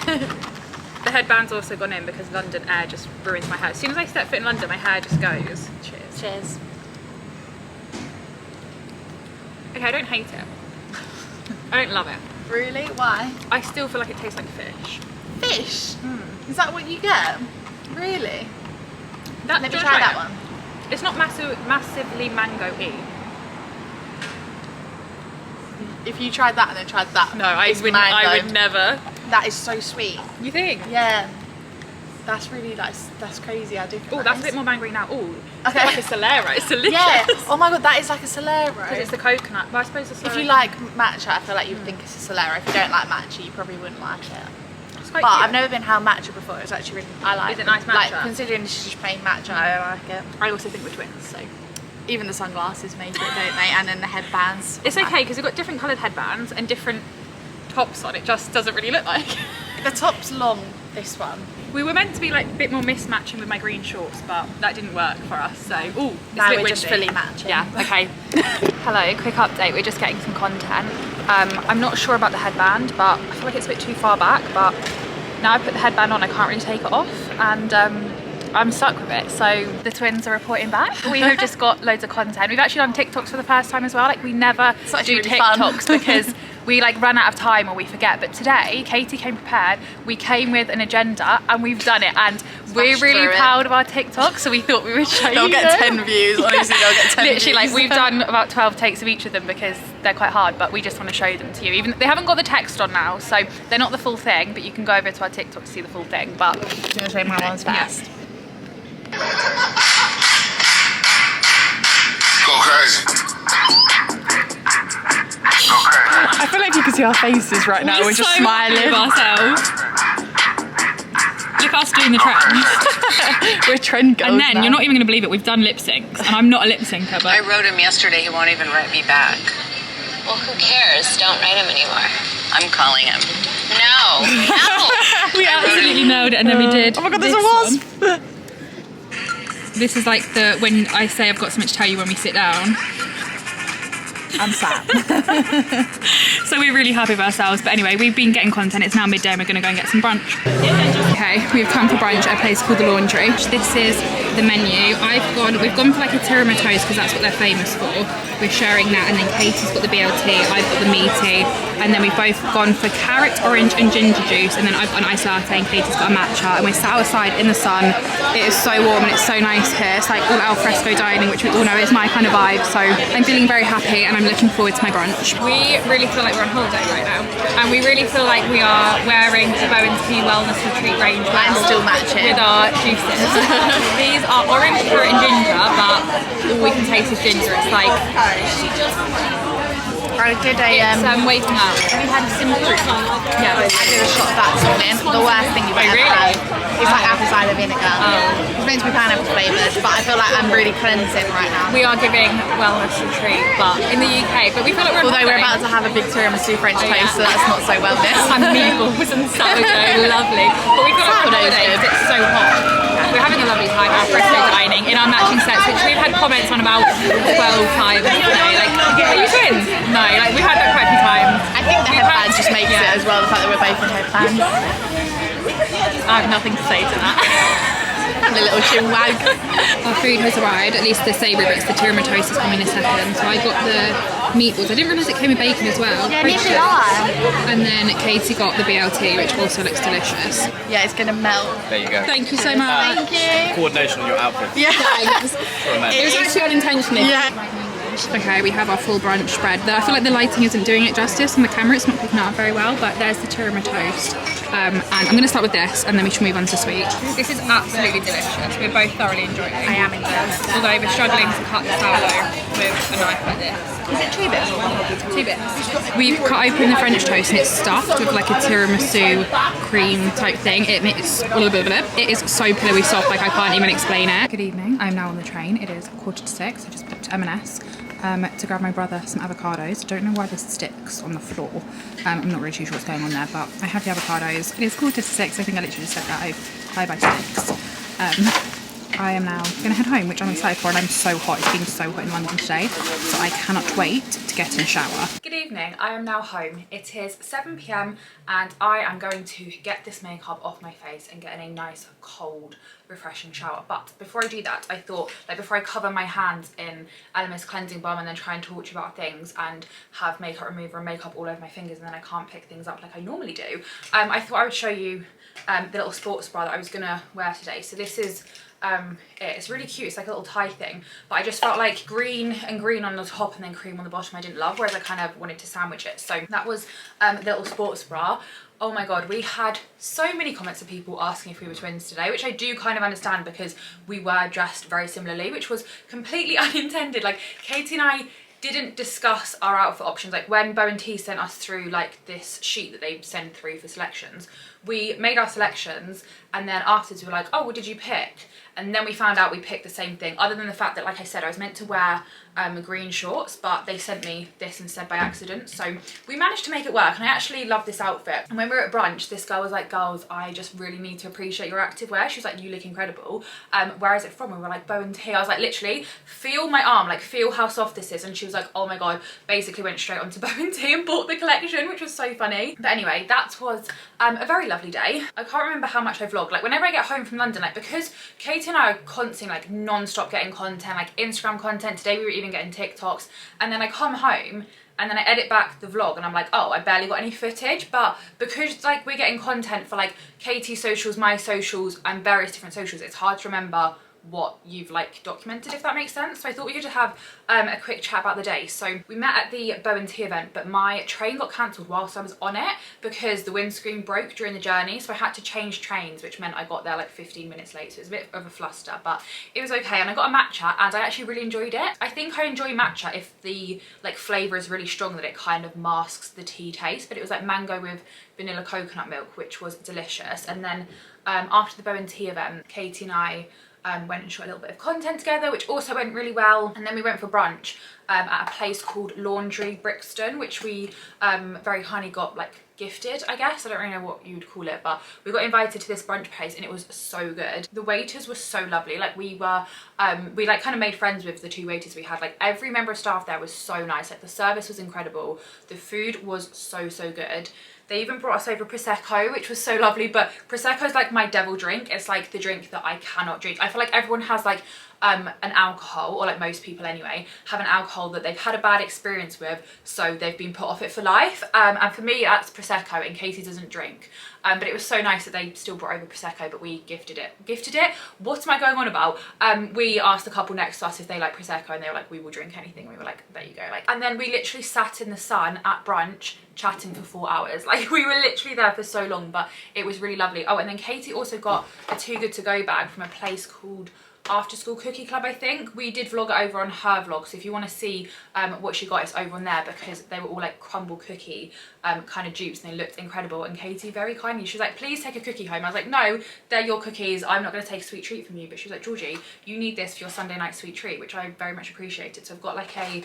The headband's also gone in because London air just ruins my hair. As soon as I step foot in London, my hair just goes. Cheers. Cheers. Okay, I don't hate it. I don't love it. Really? Why? I still feel like it tastes like fish. Fish? Is that what you get? Really? Let me try that one. It's not massively mango-y. If you tried that and then tried that, No, I would never. That is so sweet. You think? Yeah. That's really that's crazy how different. Oh, that's a bit more mango-y now. Oh, it's Okay. like a Solera. It's delicious. Yeah. Oh my god, that is like a Solera. Because it's the coconut. But I suppose the Solera. If you like matcha, I feel like you would think it's a Solera. If you don't like matcha, you probably wouldn't like it. It's quite But cute. I've never been how matcha before. It's actually really, I like Is it nice matcha? Like, considering this is just plain matcha, I like it. I also think we're twins, so. Even the sunglasses make it, don't they? And then the headbands. It's okay because we've got different coloured headbands and different tops on. It just doesn't really look like. The top's long, this one. We were meant to be like a bit more mismatching with my green shorts, but that didn't work for us. So, ooh, it's Now a bit we're just windy. fully matching. Yeah, okay. Hello, quick update. We're just getting some content. I'm not sure about the headband, but I feel like it's a bit too far back. But now I put the headband on, I can't really take it off, and I'm stuck with it. So the twins are reporting back. We have just got loads of content. We've actually done TikToks for the first time as well. Like, we never do really fun. TikToks because we like run out of time or we forget. But today, Katie came prepared. We came with an agenda and we've done it. And we're really proud of our TikTok, so we thought we would show you. They'll get 10 views, honestly, they'll get 10 Literally, views. like, we've done about 12 takes of each of them because they're quite hard, but we just want to show them to you. Even they haven't got the text on now, so they're not the full thing, but you can go over to our TikTok to see the full thing. But Do you want to show my ones first? Go crazy. Go crazy. I feel like you can see our faces right now. We're just smiling. ourselves. Look at us doing the trends. We're trend girls. And then now. you're not even going to believe it. We've done lip syncs, and I'm not a lip syncer, I but wrote him yesterday, he won't even write me back. Well, who cares? Don't write him anymore. I'm calling him. No, no. We absolutely nailed it, and then we did. Oh my god, there's a wasp. This is like the when I say I've got something to tell you when we sit down. I'm sad. So we're really happy with ourselves. But anyway, we've been getting content. It's now midday and we're gonna go and get some brunch. Okay, we've come for brunch at a place called The Laundry. This is the menu. We've gone for like a tiramisu because that's what they're famous for. We're sharing that, and then Katie's got the BLT, I've got the meaty, and then we've both gone for carrot, orange and ginger juice, and then I've got an iced latte and Katie's got a matcha, and we're sat outside in the sun. It is so warm and it's so nice here. It's like all al fresco dining, which we all know is my kind of vibe, so I'm feeling very happy and I'm looking forward to my brunch. We really feel like we're on holiday right now, and we really feel like we are wearing the Bow & Tea Wellness Retreat range I'm still matching with our juices. These are orange, carrot and ginger, but all we can taste is ginger. It's like I did a waking up. Have you had a simple fruit? yeah, I did a shot of that this morning. The worst thing you've ever had. It's like apple cider vinegar. It's meant to be pineapple flavoured, but I feel like I'm really cleansing right now. We are giving wellness retreat, but in the UK. But we feel like we're Although we're about to have a big tiramisu French toast, so that's not so wellness. and meatballs and sourdough, lovely. But we feel like we're on holiday because it's so hot. We're having a lovely time at fresco dining in our matching sets, which we've had comments on about 12 times today. Like, are you twins? No, like we've had that quite a few times. I think the headbands just makes it as well, the fact that we're both in headbands. I have nothing to say to that. And a little chin wag. Our food has arrived, at least the savoury bits. The tiramisu is coming in a second. So I got the meatballs. I didn't realise it came with bacon as well. Yeah, neither did I. And then Katie got the BLT, which also looks delicious. Yeah, it's gonna melt. There you go. Thank you so much. Thank you. Coordination on your outfit. Yeah. It was actually unintentional. Yeah. Okay, we have our full brunch spread. I feel like the lighting isn't doing it justice on the camera. It's not picking up very well, but there's the tiramisu toast. And I'm going to start with this, and then we should move on to sweet. This is absolutely delicious. We're both thoroughly enjoying it. I am enjoying it. Although we're struggling to cut the sourdough with a knife like this. Is it 2 bits? 2 bits. We've cut open the French toast and it's stuffed with like a tiramisu cream type thing. It is so pillowy soft, like I can't even explain it. Good evening. I'm now on the train. It is 6:45. I just booked to M&S to grab my brother some avocados. I don't know why this sticks on the floor. I'm not really too sure what's going on there, but I have the avocados. It is 6:45. I think I literally just said that. I buy 6. I am now going to head home, which I'm excited for, and I'm so hot. It's been so hot in London today, so I cannot wait to get in the shower. Good evening, I am now home. It is 7 PM and I am going to get this makeup off my face and get in a nice, cold, refreshing shower. But before I do that, I thought, like before I cover my hands in Elemis cleansing balm and then try and talk to you about things and have makeup remover and makeup all over my fingers and then I can't pick things up like I normally do, I thought I would show you the little sports bra that I was going to wear today. So this is it's really cute. It's like a little tie thing, but I just felt like green on the top and then cream on the bottom I didn't love, whereas I kind of wanted to sandwich it. So that was the little sports bra. Oh my god, we had so many comments of people asking if we were twins today, which I do kind of understand because we were dressed very similarly, which was completely unintended. Like Katie and I didn't discuss our outfit options. Like when Bow & Tea sent us through like this sheet that they send through for selections, we made our selections and then afterwards we were like, oh, what did you pick? And then we found out we picked the same thing, other than the fact that, like I said, I was meant to wear green shorts, but they sent me this instead by accident. So we managed to make it work, and I actually love this outfit. And when we were at brunch, this girl was like, girls, I just really need to appreciate your activewear. She was like, you look incredible. Where is it from? We were like, Bow & Tea. I was like, literally, feel my arm, like feel how soft this is. And she was like, oh my God, basically went straight onto Bow & Tea and bought the collection, which was so funny. But anyway, that was a very lovely day. I can't remember how much I vlogged. Like whenever I get home from London, like because Katie and I are constantly like non-stop getting content, like Instagram content. Today we were even getting TikToks, and then I come home and then I edit back the vlog and I'm like, oh, I barely got any footage. But because like we're getting content for like Katie's socials, my socials and various different socials, it's hard to remember what you've like documented, if that makes sense. So I thought we could just have a quick chat about the day. So we met at the Bow & Tea event, but my train got cancelled whilst I was on it because the windscreen broke during the journey, so I had to change trains, which meant I got there like 15 minutes late, so it was a bit of a fluster, but it was okay. And I got a matcha and I actually really enjoyed it. I think I enjoy matcha if the like flavour is really strong, that it kind of masks the tea taste, but it was like mango with vanilla coconut milk, which was delicious. And then after the Bow & Tea event, Katie and I went and shot a little bit of content together, which also went really well. And then we went for brunch at a place called Laundry Brixton, which we very kindly got like gifted, I guess. I don't really know what you would call it, but we got invited to this brunch place and it was so good. The waiters were so lovely. Like we like kind of made friends with the 2 waiters we had. Like every member of staff there was so nice. Like the service was incredible. The food was so good. They even brought us over Prosecco, which was so lovely, but Prosecco is like my devil drink. It's like the drink that I cannot drink. I feel like everyone has like an alcohol, or like most people anyway, have an alcohol that they've had a bad experience with, so they've been put off it for life. And for me, that's Prosecco, in case he doesn't drink. But it was so nice that they still brought over Prosecco, but we gifted it. Gifted it? What am I going on about? We asked the couple next to us if they like Prosecco, and they were like, we will drink anything. And we were like, there you go. Like, and then we literally sat in the sun at brunch chatting for 4 hours. Like we were literally there for so long, but it was really lovely. Oh, and then Katie also got a Too Good To Go bag from a place called After School Cookie Club, I think. We did vlog it over on her vlog, so if you want to see what she got, it's over on there, because they were all like crumble cookie kind of dupes and they looked incredible. And Katie very kindly, she was like, please take a cookie home. I was like, no, they're your cookies, I'm not going to take a sweet treat from you. But she was like, Georgie, you need this for your Sunday night sweet treat, which I very much appreciated. So I've got like a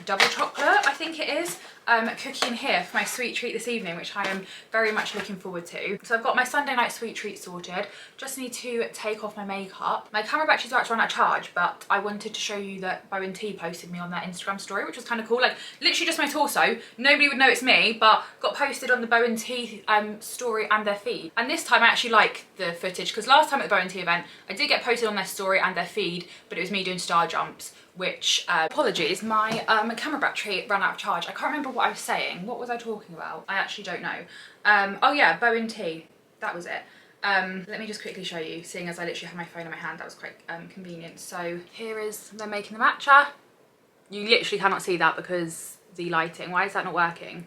double chocolate, I think it is, cookie in here for my sweet treat this evening, which I am very much looking forward to. So I've got my Sunday night sweet treat sorted. Just need to take off my makeup. My camera battery's about to run out of charge, but I wanted to show you that Bow and T posted me on their Instagram story, which was kind of cool. Like literally just my torso. Nobody would know it's me, but got posted on the Bow and T story and their feed. And this time I actually like the footage, because last time at the Bow and T event I did get posted on their story and their feed, but it was me doing star jumps, which apologies, my camera battery ran out of charge. I can't remember what I was saying. What was I talking about? I actually don't know. Oh yeah, Bow and T, that was it. Let me just quickly show you, seeing as I literally have my phone in my hand. That was quite convenient. So here is them making the matcha. You literally cannot see that because the lighting. Why is that not working?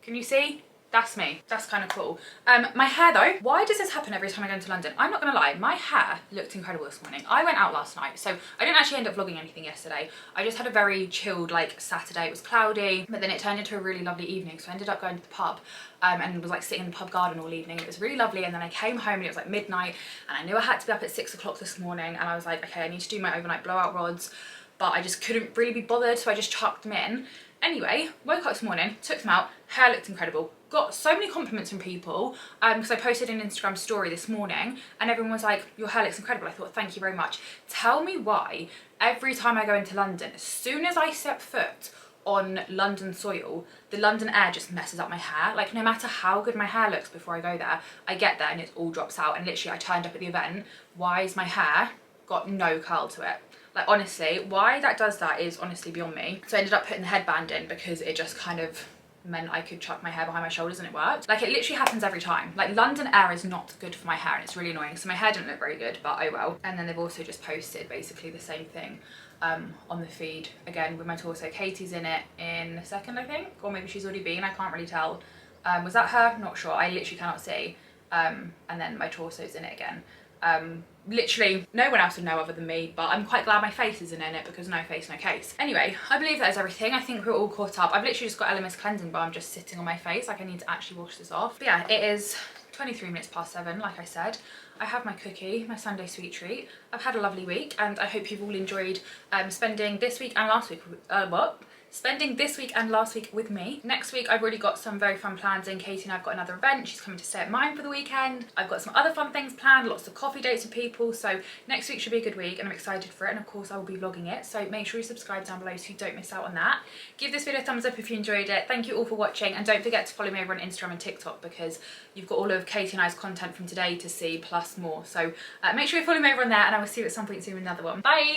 Can you see? That's me. That's kind of cool. My hair though, why does this happen every time I go into London? I'm not gonna lie, my hair looked incredible this morning. I went out last night, so I didn't actually end up vlogging anything yesterday. I just had a very chilled like Saturday. It was cloudy, but then it turned into a really lovely evening. So I ended up going to the pub and was like sitting in the pub garden all evening. It was really lovely. And then I came home and it was like midnight, and I knew I had to be up at 6 o'clock this morning, and I was like, okay, I need to do my overnight blowout rods, but I just couldn't really be bothered, so I just chucked them in. Anyway, woke up this morning, took them out, hair looked incredible. Got so many compliments from people because I posted an Instagram story this morning and everyone was like, your hair looks incredible. I thought, thank you very much. Tell me why every time I go into London, as soon as I step foot on London soil, the London air just messes up my hair. Like no matter how good my hair looks before I go there, I get there and it all drops out. And literally I turned up at the event, why is my hair got no curl to it? Like honestly, why that does that is honestly beyond me. So I ended up putting the headband in because it just kind of meant I could chuck my hair behind my shoulders and it worked. Like it literally happens every time. Like London air is not good for my hair and it's really annoying. So my hair didn't look very good, but oh well. And then they've also just posted basically the same thing on the feed again with my torso. Katie's in it in a second, I think, or maybe she's already been, I can't really tell. Was that her? Not sure, I literally cannot see. And then my torso's in it again. Literally no one else would know other than me, but I'm quite glad my face isn't in it because no face, no case. Anyway, I believe that is everything. I think we're all caught up. I've literally just got LMS cleansing balm just sitting on my face. Like I need to actually wash this off. But yeah, it is 23 minutes past 7, like I said. I have my cookie, my Sunday sweet treat. I've had a lovely week and I hope you've all enjoyed spending this week and last week, spending this week and last week with me. Next week I've already got some very fun plans in. Katie and I've got another event. She's coming to stay at mine for the weekend. I've got some other fun things planned, lots of coffee dates with people. So next week should be a good week and I'm excited for it. And of course I will be vlogging it. So make sure you subscribe down below so you don't miss out on that. Give this video a thumbs up if you enjoyed it. Thank you all for watching. And don't forget to follow me over on Instagram and TikTok because you've got all of Katie and I's content from today to see plus more. So make sure you follow me over on there and I will see you at some point soon in another one. Bye!